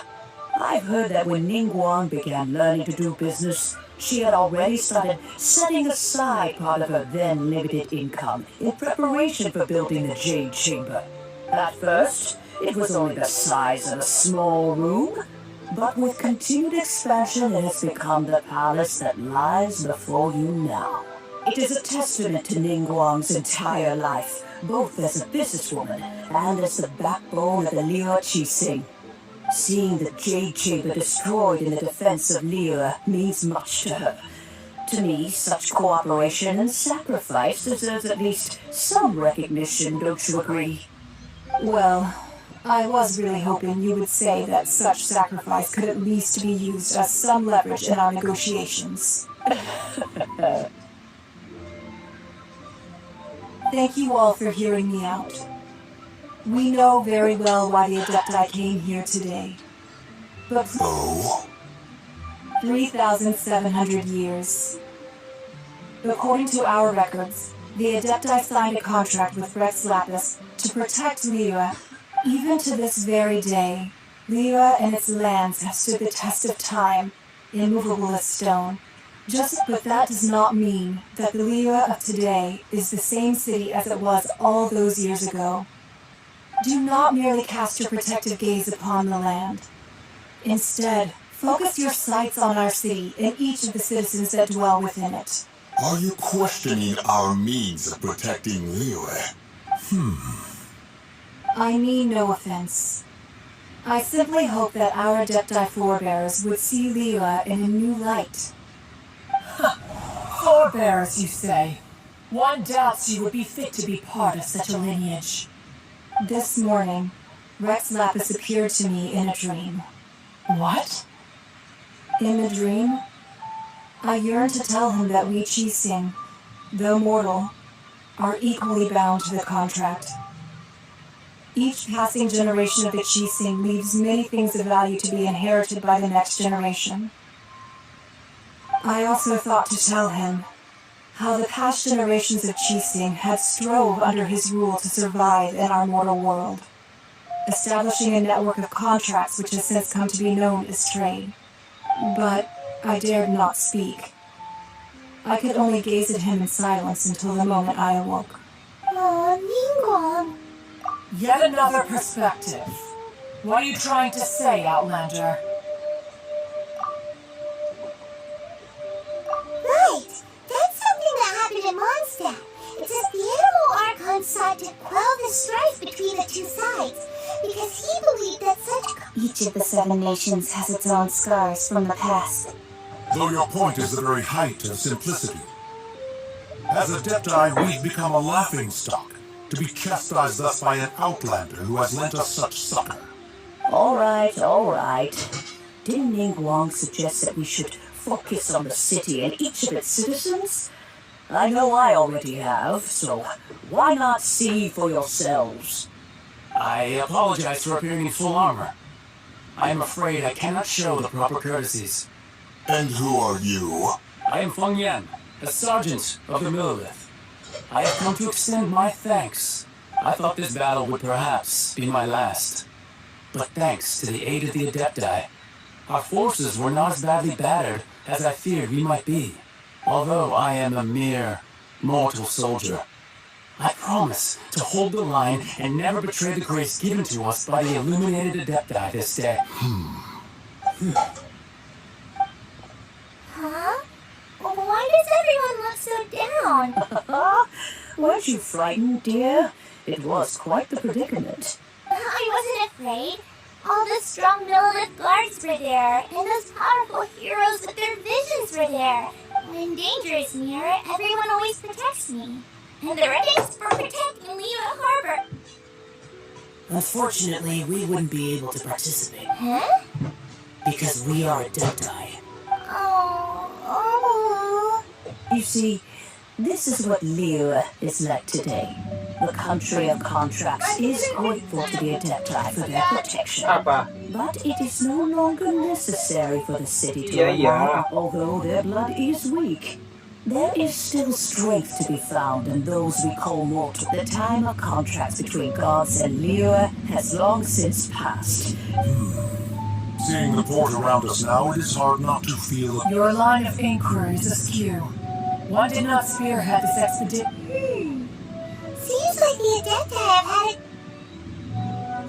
[SPEAKER 4] I've heard that when Ningguang began learning to do business, she had already started setting aside part of her then limited income in preparation for building the Jade Chamber. At first, it was only the size of a small room, but with continued expansion it has become the palace that lies before you now. It is a testament to Ningguang's entire life, both as a businesswoman and as the backbone of the Liyue Qixing. Seeing the Jade Chamber destroyed in the defense of Liyue means much to her. To me, such cooperation and sacrifice deserves at least some recognition, don't you agree?
[SPEAKER 6] Well, I was really hoping you would say that such sacrifice could at least be used as some leverage in our negotiations. Thank you all for hearing me out. We know very well why the Adepti came here today. But
[SPEAKER 5] Oh?
[SPEAKER 6] 3,700 years. According to our records, the Adepti signed a contract with Rex Lapis to protect Liyue. Even to this very day, Liyue and its lands have stood the test of time, immovable as stone. But that does not mean that the Liyue of today is the same city as it was all those years ago. Do not merely cast your protective gaze upon the land. Instead, focus your sights on our city and each of the citizens that dwell within it.
[SPEAKER 5] Are you questioning our means of protecting Liyue?
[SPEAKER 6] I mean no offense. I simply hope that our Adepti forebears would see Liyue in a new light.
[SPEAKER 7] Forebears, you say? One doubts you would be fit to be part of such a lineage.
[SPEAKER 6] This morning, Rex Lapis appeared to me in a dream.
[SPEAKER 7] What?
[SPEAKER 6] In the dream, I yearned to tell him that we Qixing, though mortal, are equally bound to the contract. Each passing generation of the Qixing leaves many things of value to be inherited by the next generation. I also thought to tell him how the past generations of Qixing had strove under his rule to survive in our mortal world, establishing a network of contracts which has since come to be known as trade. But I dared not speak. I could only gaze at him in silence until the moment I awoke.
[SPEAKER 2] Oh, Ningguang.
[SPEAKER 7] Yet another perspective. What are you trying to say, Outlander?
[SPEAKER 2] Right! That's something that happened in Mondstadt. It says the Animal Archon sought to quell the strife between the two sides, because he believed that such...
[SPEAKER 3] Each of the 7 nations has its own scars from the past.
[SPEAKER 5] Though your point is the very height of simplicity. As Adepti, we've become a laughingstock, to be chastised thus by an outlander who has lent us such succor.
[SPEAKER 8] All right. Didn't Ningguang suggest that we should focus on the city and each of its citizens? I know I already have, so why not see for yourselves?
[SPEAKER 7] I apologize for appearing in full armor. I am afraid I cannot show the proper courtesies.
[SPEAKER 5] And who are you?
[SPEAKER 7] I am Feng Yan, a sergeant of the Millilith. I have come to extend my thanks. I thought this battle would perhaps be my last. But thanks to the aid of the Adepti, our forces were not as badly battered as I feared we might be. Although I am a mere mortal soldier, I promise to hold the line and never betray the grace given to us by the illuminated Adepti this day.
[SPEAKER 2] Huh? Why does everyone look so down?
[SPEAKER 8] Weren't you frightened, dear? It was quite the predicament.
[SPEAKER 2] I wasn't afraid. All the strong Millilith guards were there, and those powerful heroes with their visions were there. When danger is near, everyone always protects me. And there are things for protecting Liyue Harbor.
[SPEAKER 8] Unfortunately, we wouldn't be able to participate,
[SPEAKER 2] Huh?
[SPEAKER 8] because we are Adepti.
[SPEAKER 2] Oh.
[SPEAKER 8] You see, this is what Liyue is like today. The country of contracts is grateful to the Adepti for their protection.
[SPEAKER 1] Apa?
[SPEAKER 8] But it is no longer necessary for the city to
[SPEAKER 1] Yeah.
[SPEAKER 8] rely, although their blood is weak. There is still strength to be found in those we call mortal. The time of contracts between gods and Liyue has long since passed.
[SPEAKER 5] Seeing the port around us now, it is hard not to feel...
[SPEAKER 6] Your line of inquiry is askew. One did not spearhead this expedition.
[SPEAKER 2] Seems like the Adepti have had it.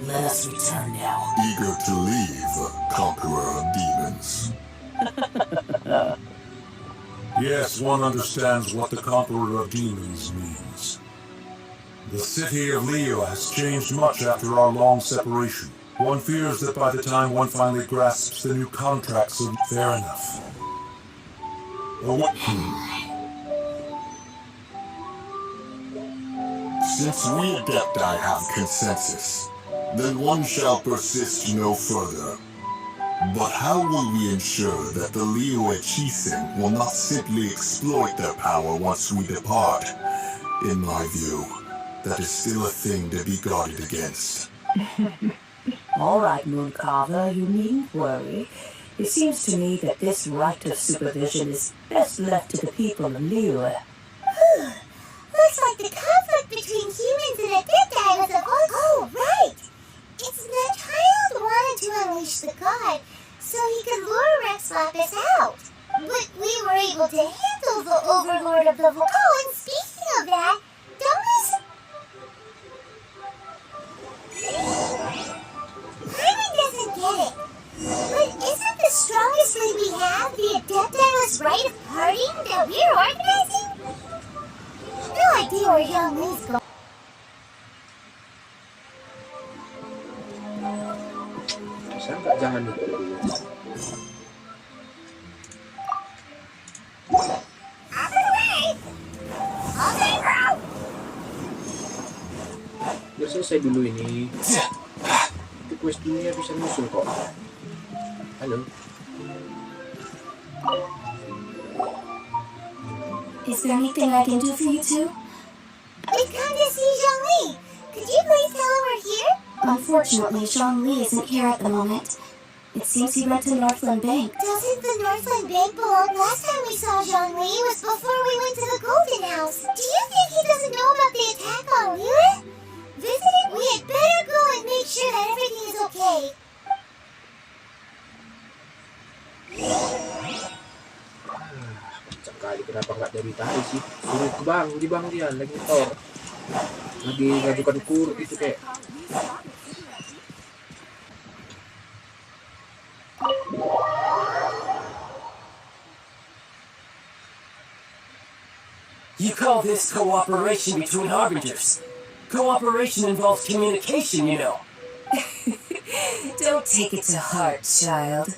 [SPEAKER 8] Let us return now.
[SPEAKER 5] Eager to leave, conqueror of demons. Yes, one understands what the conqueror of demons means. The city of Liyue has changed much after our long separation. One fears that by the time one finally grasps the new contracts, fair enough. Or what? Since we Adepti have consensus, then one shall persist no further. But how will we ensure that the Liyue Qixing will not simply exploit their power once we depart? In my view, that is still a thing to be guarded against.
[SPEAKER 8] All right, Mooncarver, you needn't worry. It seems to me that this right of supervision is best left to the people of Liyue.
[SPEAKER 2] Looks like the conflict between humans and Adepti was evolved. Oh, right! It's the child wanted to unleash the god so he could lure Rex Lapis out. But we were able to handle the overlord of the volcano. Oh, and speaking of that, Domus... Hyman doesn't get it. But isn't the strongest way we have the Adepti rite of partying that we're organizing? No idea where young Lee's going.
[SPEAKER 1] Bisa nggak jangan itu dulu? Udah selesai dulu ini. Itu quest dunia bisa nyusul kok. Halo.
[SPEAKER 3] Is there anything I can do for you two?
[SPEAKER 2] We've come to see Zhongli. Could you please tell him we're here?
[SPEAKER 3] Unfortunately, Zhongli isn't here at the moment. It seems he went to Northland Bank.
[SPEAKER 2] Doesn't the Northland Bank belong? Last time we saw Zhongli was before we went to the Golden House. Do you think he doesn't know about the attack on Liyue? Visiting? We had better go and make sure that everything is okay.
[SPEAKER 1] Kacang kali kenapa nggak dari tadi sih? Suruh ke bang dia lagi motor. Lagi ngajukan kur gitu kayak.
[SPEAKER 7] You call this cooperation between harbingers? Cooperation involves communication, you know.
[SPEAKER 3] Don't take it to heart, child.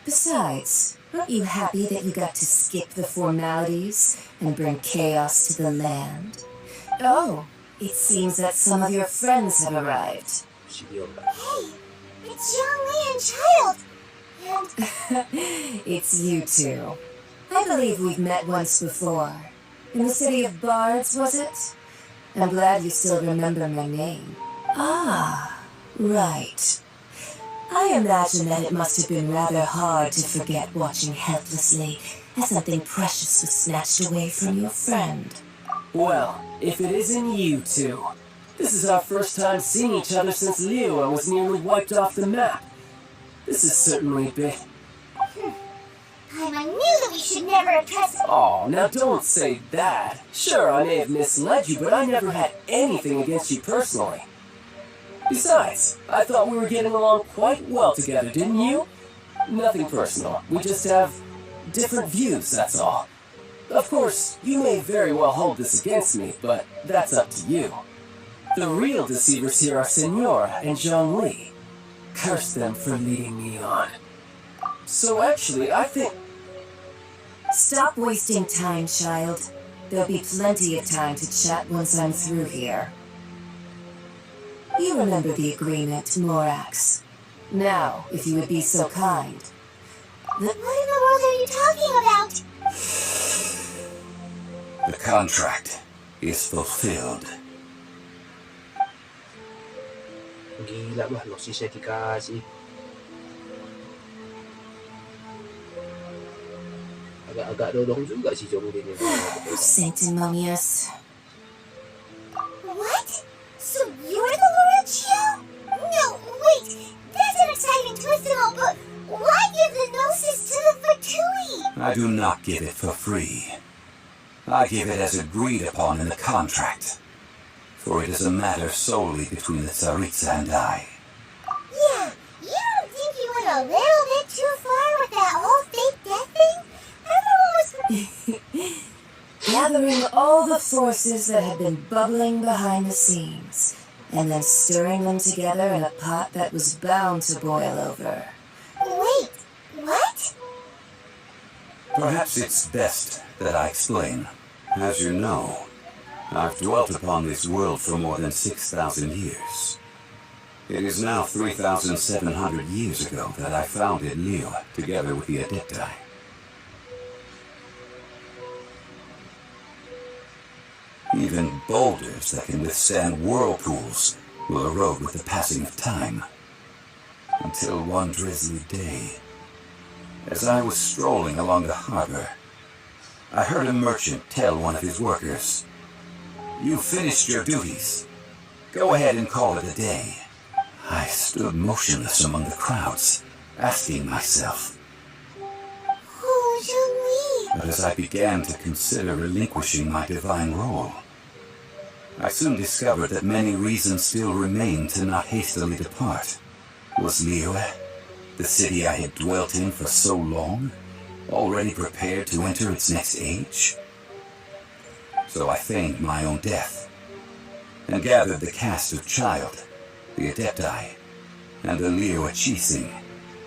[SPEAKER 3] Besides, aren't you happy that you got to skip the formalities and bring chaos to the land? Oh, it seems that some of your friends have arrived.
[SPEAKER 2] Hey, it's Zhongli and Child. And
[SPEAKER 3] It's you two. I believe we've met once before. In the city of Bards, was it? I'm glad you still remember my name. Ah, right. I imagine that it must have been rather hard to forget watching helplessly as something precious was snatched away from your friend.
[SPEAKER 7] Well, if it isn't you two. This is our first time seeing each other since Liyue was nearly wiped off the map. This is certainly a bit...
[SPEAKER 2] I knew that we should never have trusted.
[SPEAKER 7] Oh, now don't say that. Sure, I may have misled you, but I never had anything against you personally. Besides, I thought we were getting along quite well together, didn't you? Nothing personal. We just have different views, that's all. Of course, you may very well hold this against me, but that's up to you. The real deceivers here are Senora and Zhongli. Curse them for leading me on. So actually, I think...
[SPEAKER 3] Stop wasting time, child. There'll be plenty of time to chat once I'm through here. You remember the agreement, Morax. Now, if you would be so kind.
[SPEAKER 2] What in the world are you talking about?
[SPEAKER 9] The contract is fulfilled.
[SPEAKER 1] Gila bah, Nosisnya dikasih. Agak-agak dodong juga si Zhongli ini.
[SPEAKER 3] Sanctimonious.
[SPEAKER 2] What? So you're the Laurentio? No, wait. That's an exciting twist and all, but why give the Gnosis to the Fatui?
[SPEAKER 9] I do not give it for free. I give it as agreed upon in the contract. For it is a matter solely between the Tsaritsa and I.
[SPEAKER 2] Yeah, you don't think you went a little bit too far with that whole fake death thing? Everyone was...
[SPEAKER 3] Gathering all the forces that had been bubbling behind the scenes, and then stirring them together in a pot that was bound to boil over.
[SPEAKER 2] Wait, what?
[SPEAKER 9] Perhaps it's best that I explain. As you know, I've dwelt upon this world for more than 6,000 years. It is now 3,700 years ago that I founded Liyue together with the Adepti. Even boulders that can withstand whirlpools will erode with the passing of time. Until one drizzly day, as I was strolling along the harbor, I heard a merchant tell one of his workers, "You've finished your duties. Go ahead and call it a day." I stood motionless among the crowds, asking myself,
[SPEAKER 2] Oh, Zhongli.
[SPEAKER 9] but as I began to consider relinquishing my divine role, I soon discovered that many reasons still remained to not hastily depart. Was Liyue, the city I had dwelt in for so long, already prepared to enter its next age? So I feigned my own death, and gathered the cast of Child, the Adepti, and the Liyue Chising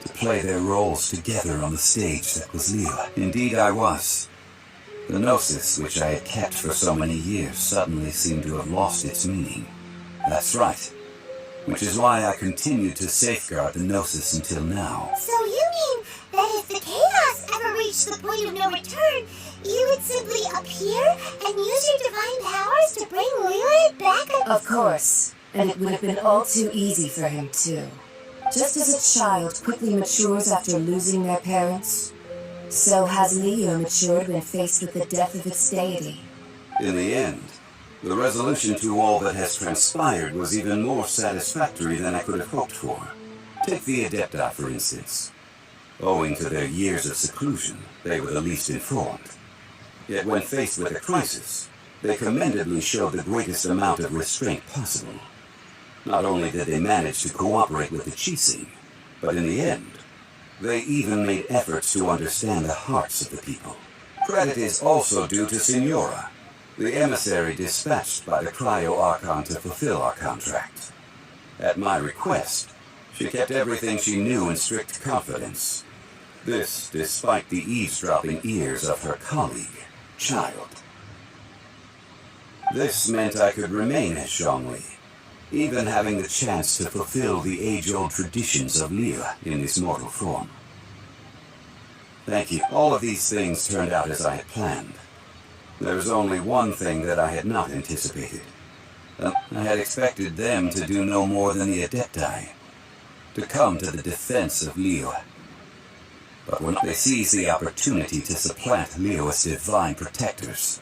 [SPEAKER 9] to play their roles together on the stage that was Liyue. Indeed I was. The Gnosis, which I had kept for so many years, suddenly seemed to have lost its meaning. That's right. Which is why I continued to safeguard the Gnosis until now.
[SPEAKER 2] So you mean that if the chaos ever reached the point of no return, you would simply appear and use your divine powers to bring Liyue back?
[SPEAKER 3] Of course, and it would have been all too easy for him too. Just as a child quickly matures after losing their parents, so has Liyue matured when faced with the death of its deity.
[SPEAKER 9] In the end, the resolution to all that has transpired was even more satisfactory than I could have hoped for. Take the Adepti, for instance. Owing to their years of seclusion, they were the least informed. Yet when faced with a crisis, they commendably showed the greatest amount of restraint possible. Not only did they manage to cooperate with the Chising, but in the end, they even made efforts to understand the hearts of the people. Credit is also due to Signora, the emissary dispatched by the Cryo-Archon to fulfill our contract. At my request, she kept everything she knew in strict confidence. This despite the eavesdropping ears of her colleague, Child. This meant I could remain as Zhongli, even having the chance to fulfill the age-old traditions of Liyue in this mortal form. Thank you. All of these things turned out as I had planned. There was only one thing that I had not anticipated. I had expected them to do no more than the Adepti, to come to the defense of Liyue. But when they seized the opportunity to supplant Liyue's divine protectors,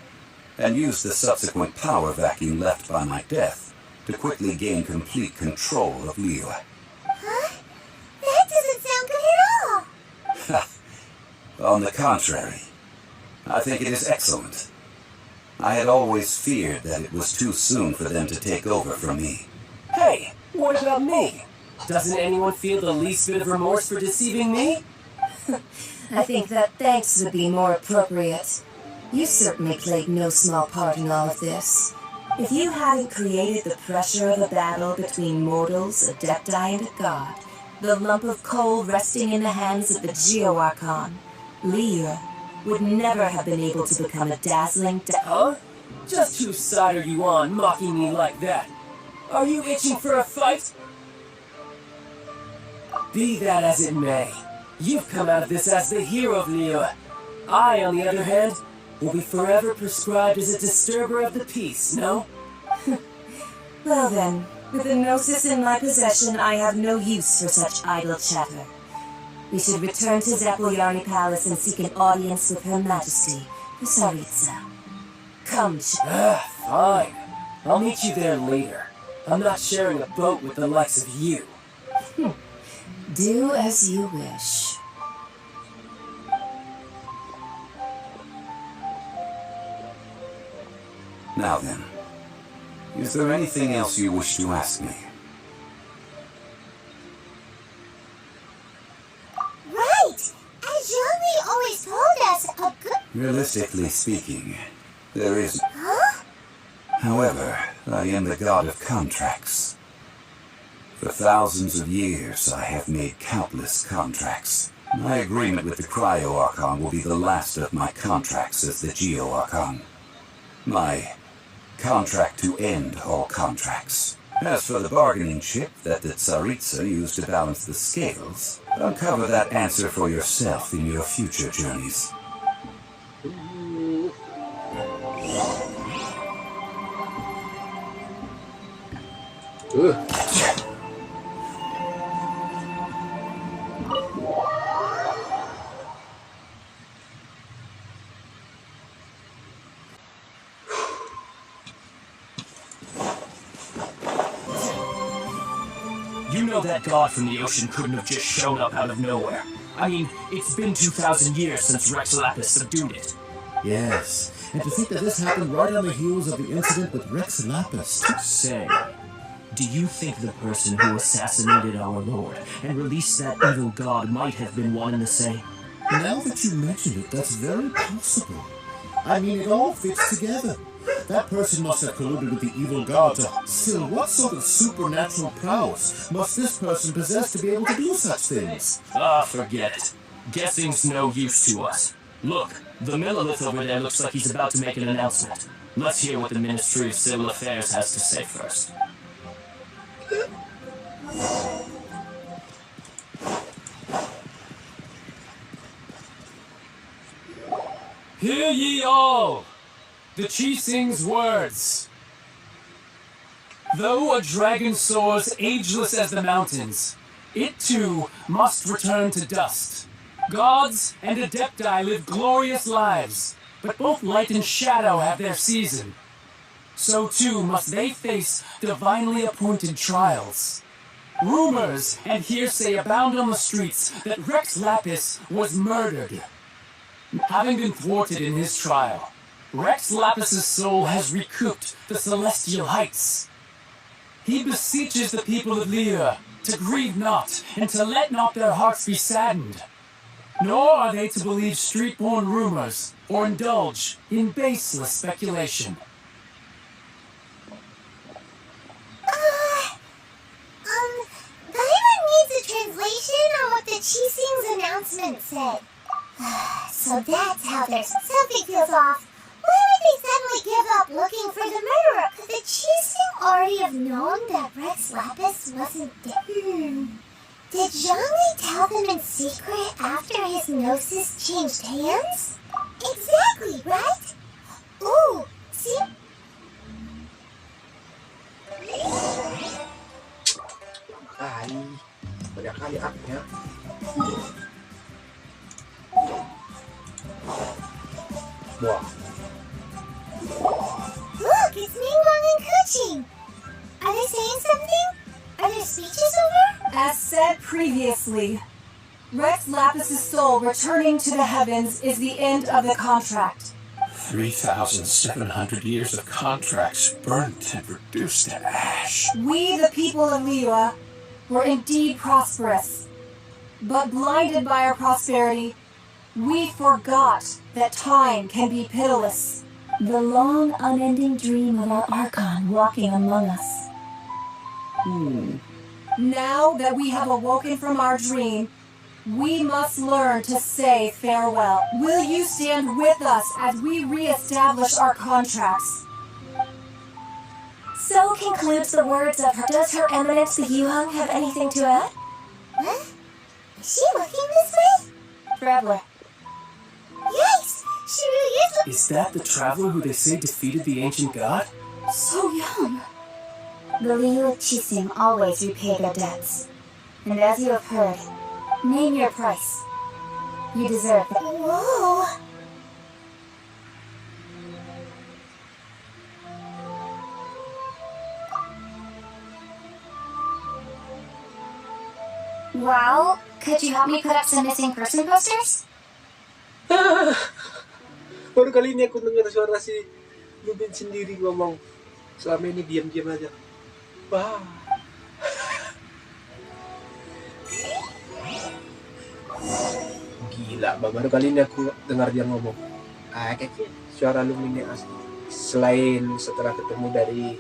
[SPEAKER 9] and used the subsequent power vacuum left by my death to quickly gain complete control of Liyue.
[SPEAKER 2] Huh? That doesn't sound good at all.
[SPEAKER 9] On the contrary, I think it is excellent. I had always feared that it was too soon for them to take over from me.
[SPEAKER 7] Hey, what about me? Doesn't anyone feel the least bit of remorse for deceiving me?
[SPEAKER 3] I think that thanks would be more appropriate. You certainly played no small part in all of this. If you hadn't created the pressure of a battle between mortals, Adepti, and a god, the lump of coal resting in the hands of the Geo-Archon, Liyue, would never have been able to become a dazzling
[SPEAKER 7] Huh? Just whose side are you on, mocking me like that? Are you itching for a fight? Be that as it may, you've come out of this as the hero of Liyue. I, on the other hand, will be forever prescribed as a disturber of the peace, no?
[SPEAKER 3] Well then, with the Gnosis in my possession, I have no use for such idle chatter. We should return to Zeppeljärni Palace and seek an audience with Her Majesty, the Tsaritsa. Come,
[SPEAKER 7] Fine. I'll meet you there later. I'm not sharing a boat with the likes of you.
[SPEAKER 3] Do as you wish.
[SPEAKER 9] Now then, is there anything else you wish to ask me?
[SPEAKER 2] Right! As Zhongli always told us, a good...
[SPEAKER 9] Realistically speaking, there isn't.
[SPEAKER 2] Huh?
[SPEAKER 9] However, I am the god of contracts. For thousands of years, I have made countless contracts. My agreement with the Cryo-Archon will be the last of my contracts as the Geo-Archon. My contract to end all contracts. As for the bargaining chip that the Tsaritsa used to balance the scales, uncover that answer for yourself in your future journeys.
[SPEAKER 7] You know that god from the ocean couldn't have just shown up out of nowhere. I mean, it's been 2,000 years since Rex Lapis subdued it.
[SPEAKER 4] Yes, and to think that this happened right on the heels of the incident with Rex Lapis.
[SPEAKER 10] Say, do you think the person who assassinated our lord and released that evil god might have been one and the same?
[SPEAKER 4] Now that you mention it, that's very possible. I mean, it all fits together. That person must have colluded with the evil god to... Still, what sort of supernatural prowess must this person possess to be able to do such things?
[SPEAKER 10] Forget it. Guessing's no use to us. Look, the Millilith over there looks like he's about to make an announcement. Let's hear what the Ministry of Civil Affairs has to say first.
[SPEAKER 7] Hear ye all! The Chi sings words. Though a dragon soars ageless as the mountains, it too must return to dust. Gods and Adepti live glorious lives, but both light and shadow have their season. So too must they face divinely appointed trials. Rumors and hearsay abound on the streets that Rex Lapis was murdered. Having been thwarted in his trial, Rex Lapis's soul has recouped the celestial heights. He beseeches the people of Liyue to grieve not and to let not their hearts be saddened. Nor are they to believe street-born rumors or indulge in baseless speculation.
[SPEAKER 2] Paimon needs a translation on what the Chi Sing's announcement said. So that's how their something feels off. Why would they suddenly give up looking for the murderer? Could the Chi Sing already have known that Rex Lapis wasn't dead? Did Zhongli tell them in secret after his gnosis changed hands? Exactly, right? Ooh, see?
[SPEAKER 1] Banyak kali aknya. Wah.
[SPEAKER 2] Look, it's Ningguang and Kuching. Are they saying something? Are their speeches over?
[SPEAKER 6] As said previously, Rex Lapis's soul returning to the heavens is the end of the contract.
[SPEAKER 5] 3,700 years of contracts burnt and reduced to ash.
[SPEAKER 6] We, the people of Liyue, were indeed prosperous, but blinded by our prosperity, we forgot that time can be pitiless.
[SPEAKER 3] The long, unending dream of our Archon walking among us.
[SPEAKER 6] Now that we have awoken from our dream, we must learn to say farewell. Will you stand with us as we re-establish our contracts?
[SPEAKER 3] So concludes the words of her. Does Her Eminence the Yuheng have anything to add?
[SPEAKER 2] What? Is she looking this way?
[SPEAKER 3] Traveler.
[SPEAKER 2] Yes, she really is looking.
[SPEAKER 10] Is that the traveler who they say defeated the ancient god?
[SPEAKER 6] So young.
[SPEAKER 3] The Liyue Qixing always repay their debts. And as you have heard, name your price. You deserve it.
[SPEAKER 2] Whoa.
[SPEAKER 3] Well, could you help me put up some missing person posters?
[SPEAKER 1] Baru kali ini aku dengar suara si Lubin sendiri ngomong. Selama ini diam-diam aja. Wah. Gila, baru kali ini aku dengar dia ngomong. Kayaknya suara Lubin yang asli. Selain setelah ketemu dari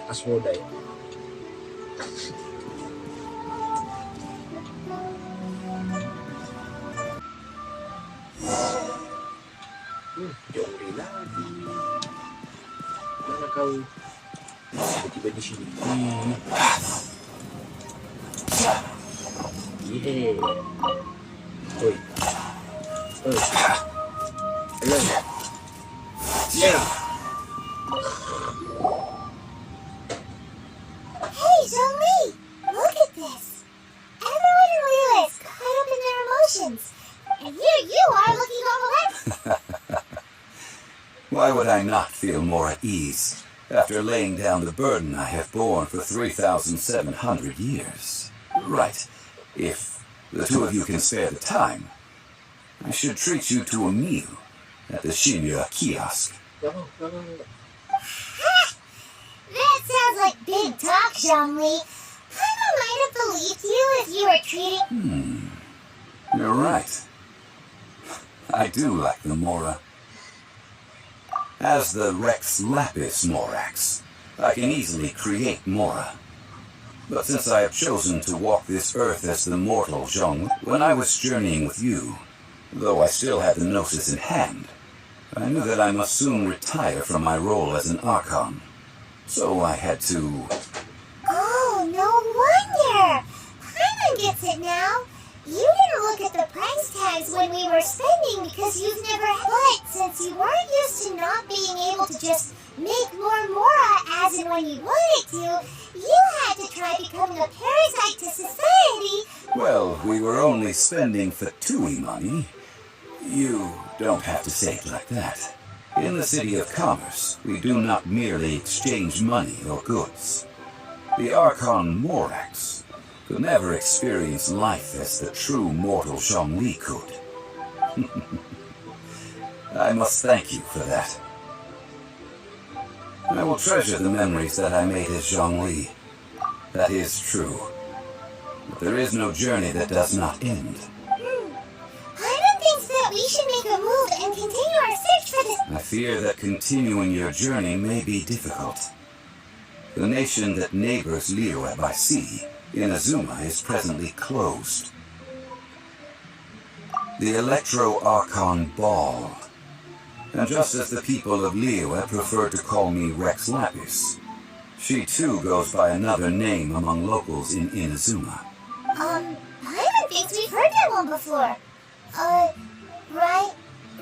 [SPEAKER 1] Asmoda ya. Jongri lagi. Mana kau? Tiba-tiba di sini. Yeah. Oi. Hello. Yeah.
[SPEAKER 2] Hey,
[SPEAKER 9] would I not feel more at ease after laying down the burden I have borne for 3,700 years? Right. If the two of you can spare the time, I should treat you to a meal at the Shinya kiosk.
[SPEAKER 2] That sounds like big talk, Zhongli. Paimon might have believed you if you were treating...
[SPEAKER 9] You're right. I do like the Mora. As the Rex Lapis Morax, I can easily create Mora. But since I have chosen to walk this earth as the mortal Zhong, when I was journeying with you, though I still had the Gnosis in hand, I knew that I must soon retire from my role as an Archon. So I had to...
[SPEAKER 2] Oh, no wonder! Paimon gets it now. You didn't look at the price tags when we were spending because you've never... But since you weren't used to not being able to just make more Mora as and when you wanted to, you had to try becoming a parasite to society.
[SPEAKER 9] Well, we were only spending Fatui money. You don't have to say it like that. In the City of Commerce, we do not merely exchange money or goods. The Archon Morax could never experience life as the true mortal Zhongli could. I must thank you for that. I will treasure the memories that I made as Zhongli. That is true. But there is no journey that does not end.
[SPEAKER 2] Paimon thinks that we should make a move and continue our search for this...
[SPEAKER 9] I fear that continuing your journey may be difficult. The nation that neighbors Liyue by sea, Inazuma, is presently closed. The Electro-Archon Ball. And just as the people of Liyue prefer to call me Rex Lapis, she too goes by another name among locals in Inazuma.
[SPEAKER 2] Paimon thinks we've heard that one before. Right?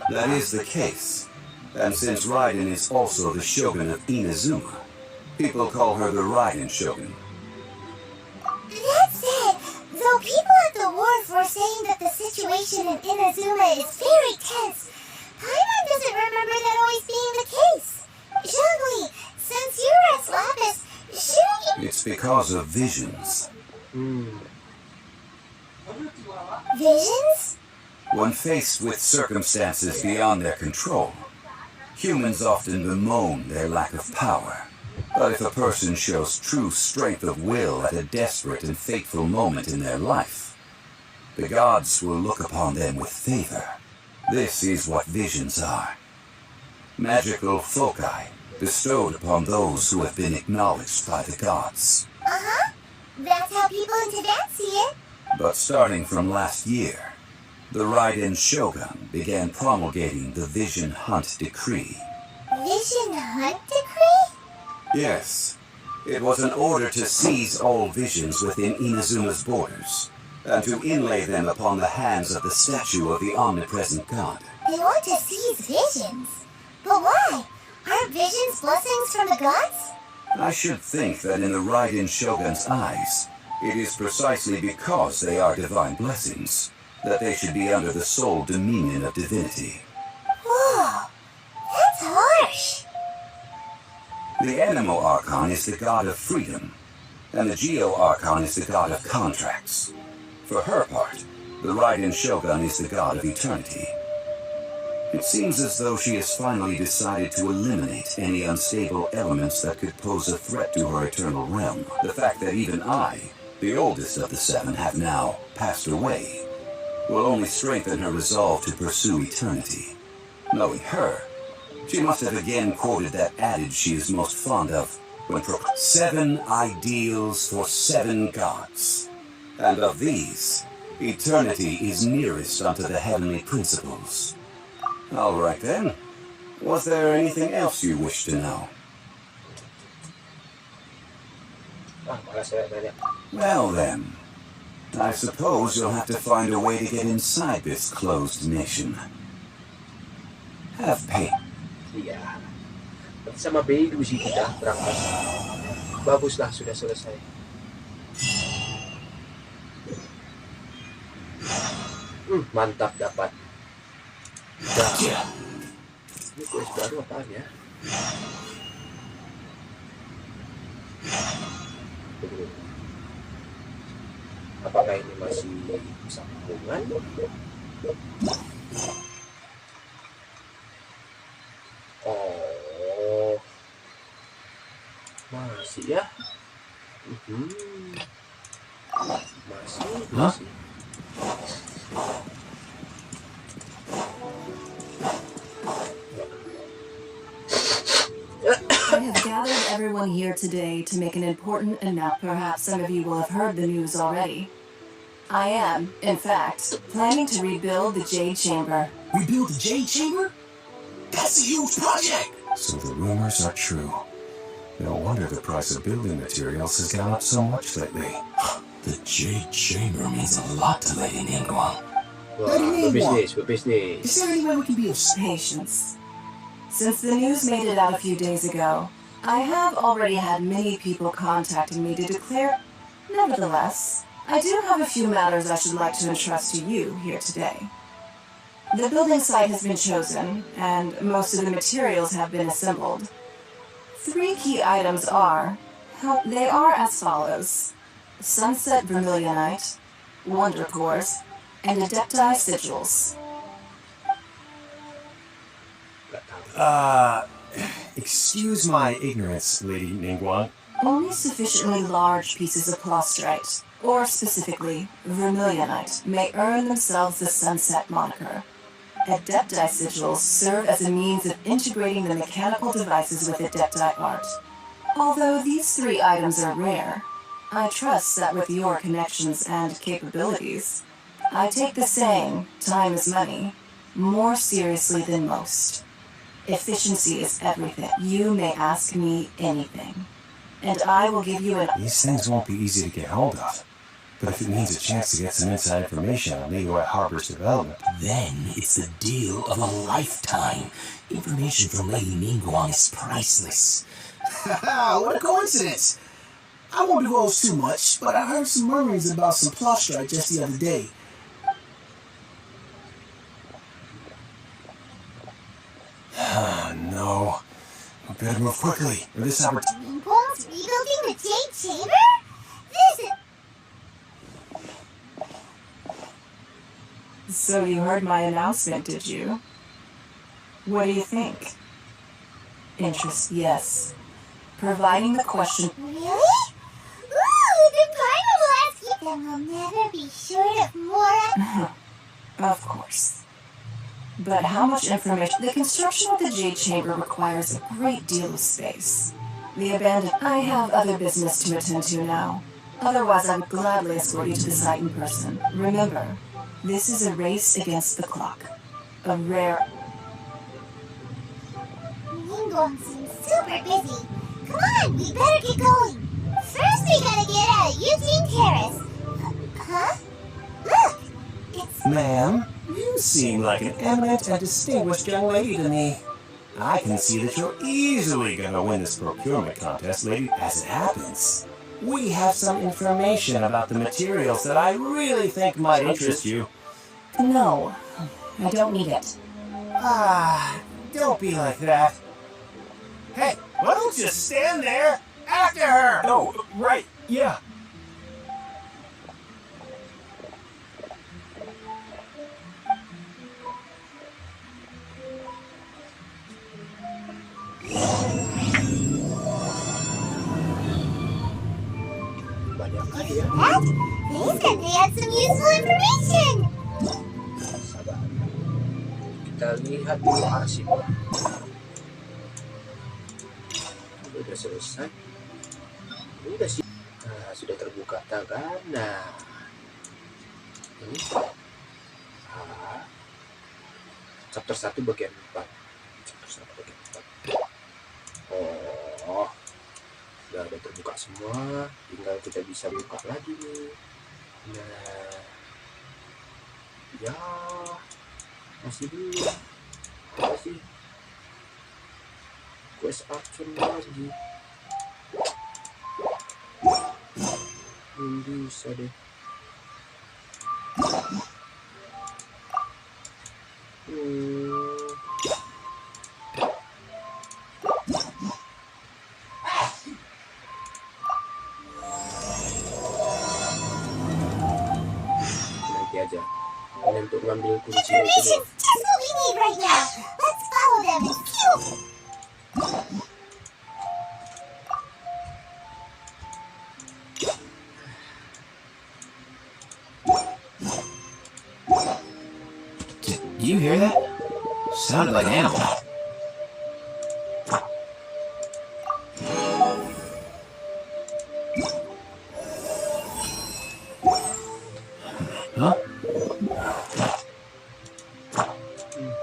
[SPEAKER 9] That is the case. And since Raiden is also the Shogun of Inazuma, people call her the Raiden Shogun.
[SPEAKER 2] That said, though people at the wharf were saying that the situation in Inazuma is very tense, Paimon doesn't remember that always being the case. Zhongli, since you're Rex Lapis, shouldn't you...
[SPEAKER 9] It's because of visions.
[SPEAKER 2] Visions?
[SPEAKER 9] When faced with circumstances beyond their control, humans often bemoan their lack of power. But if a person shows true strength of will at a desperate and fateful moment in their life, the gods will look upon them with favor. This is what visions are. Magical foci bestowed upon those who have been acknowledged by the gods.
[SPEAKER 2] Uh-huh. That's how people in Tibet see it.
[SPEAKER 9] But starting from last year, the Raiden Shogun began promulgating the Vision Hunt Decree.
[SPEAKER 2] Vision Hunt Decree?
[SPEAKER 9] Yes. It was an order to seize all visions within Inazuma's borders, and to inlay them upon the hands of the statue of the omnipresent god.
[SPEAKER 2] They want to seize visions. But why? Aren't visions blessings from the gods?
[SPEAKER 9] I should think that in the Raiden Shogun's eyes, it is precisely because they are divine blessings that they should be under the sole dominion of divinity.
[SPEAKER 2] Whoa, that's harsh.
[SPEAKER 9] The Anemo Archon is the god of freedom, and the Geo Archon is the god of contracts. For her part, the Raiden Shogun is the god of eternity. It seems as though she has finally decided to eliminate any unstable elements that could pose a threat to her eternal realm. The fact that even I, the oldest of the seven, have now passed away will only strengthen her resolve to pursue eternity. Knowing her, she must have again quoted that adage she is most fond of when 7 ideals for 7 gods. And of these, eternity is nearest unto the heavenly principles. All right then. Was there anything else you wish to know? Well then, I suppose you'll have to find a way to get inside this closed nation. Have faith.
[SPEAKER 1] Iya. Berarti sama Bei dulu sih kita berangkat. Baguslah, sudah selesai. Mantap dapat. Dah. Ini quest baru apaan ya? Tunggu. Apakah ini masih sambungan? Oh, masih ya? Masih.
[SPEAKER 11] I have gathered everyone here today to make an important announcement. Perhaps some of you will have heard the news already. I am, in fact, planning to rebuild the Jade Chamber.
[SPEAKER 4] Rebuild the Jade Chamber? That's a huge project!
[SPEAKER 9] So the rumors are true. No wonder the price of building materials has gone up so much lately.
[SPEAKER 7] The Jade Chamber means a lot to Lady Ningguang.
[SPEAKER 1] Wah, berbisnis.
[SPEAKER 11] Is there any way we can be of patience? Since the news made it out a few days ago, I have already had many people contacting me to declare. Nevertheless, I do have a few matters I should like to entrust to you here today. The building site has been chosen, and most of the materials have been assembled. 3 key items are as follows: Sunset Vermilionite, Wonder Cores, and Adepti Sigils.
[SPEAKER 12] Excuse my ignorance, Lady Ningguang.
[SPEAKER 11] Only sufficiently large pieces of plastrite, or specifically Vermilionite, may earn themselves the Sunset moniker. Adepti Sigils serve as a means of integrating the mechanical devices with Adepti art. Although these 3 items are rare, I trust that with your connections and capabilities, I take the saying, time is money, more seriously than most. Efficiency is everything. You may ask me anything, and I will give you an...
[SPEAKER 12] These things won't be easy to get hold of. But if it means a chance to get some inside information on Liyue Harbor's development...
[SPEAKER 7] Then it's the deal of a lifetime. Information from Lady Ningguang is priceless.
[SPEAKER 4] Haha, what a coincidence! I won't divulge too much, but I heard some murmurings about some plastrite just the other day.
[SPEAKER 12] No. We better move quickly, or this opportunity...
[SPEAKER 2] Ningguang's rebuilding the Jade Chamber? This is...
[SPEAKER 11] So you heard my announcement, did you? What do you think? Interest, yes. Providing the question...
[SPEAKER 2] Really? Ooh, the Primal will ask you... Then we'll never be short of more...
[SPEAKER 11] Of course. But how much information... The construction of the Jade Chamber requires a great deal of space. The abandoned... I have other business to attend to now. Otherwise, I would gladly escort you to the site in person. Remember, this is a race against the clock. A rare...
[SPEAKER 2] Ningguang seems super busy. Come on, we better get going. First, we gotta get out of Eugene Terrace. Huh? Look! It's...
[SPEAKER 12] Ma'am, you seem like an eminent and distinguished young lady to me. I can see that you're easily gonna win this procurement contest, lady. As it happens, we have some information about the materials that I really think might interest you.
[SPEAKER 11] No, I don't need it.
[SPEAKER 12] Don't be like that. Hey, why don't you stand there after her?
[SPEAKER 7] Oh, right, yeah.
[SPEAKER 1] Banyak kali ya.
[SPEAKER 2] That? They said they had some useful information.
[SPEAKER 1] Sabar. Kita lihat dulu arsip. Udah selesai. Udah sih. Nah, sudah terbuka tagana. Ini. Chapter 1 bagian 4. Chapter 1 bagian 4. Oh. Udah ada terbuka semua, tinggal kita bisa buka lagi nih. Nah, ya masih dulu, masih quest action lagi. Bisa deh. aja. Ini untuk ngambil kunci itu.
[SPEAKER 2] Information's just what we need right now. Let's follow them and phew.
[SPEAKER 12] Did you hear that? Sounded like an animal. Huh?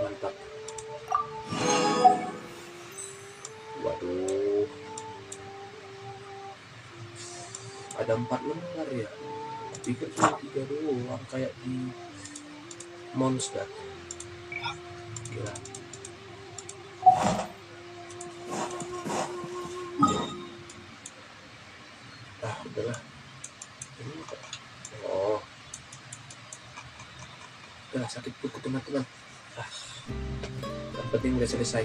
[SPEAKER 1] Mantap. Waduh. Ada 4 lembar ya. Pikir cuma 3 doang kayak di monster. Gila. Udahlah. Ini apa? Oh. Udah sakit perutku teman-teman. Yang penting udah selesai.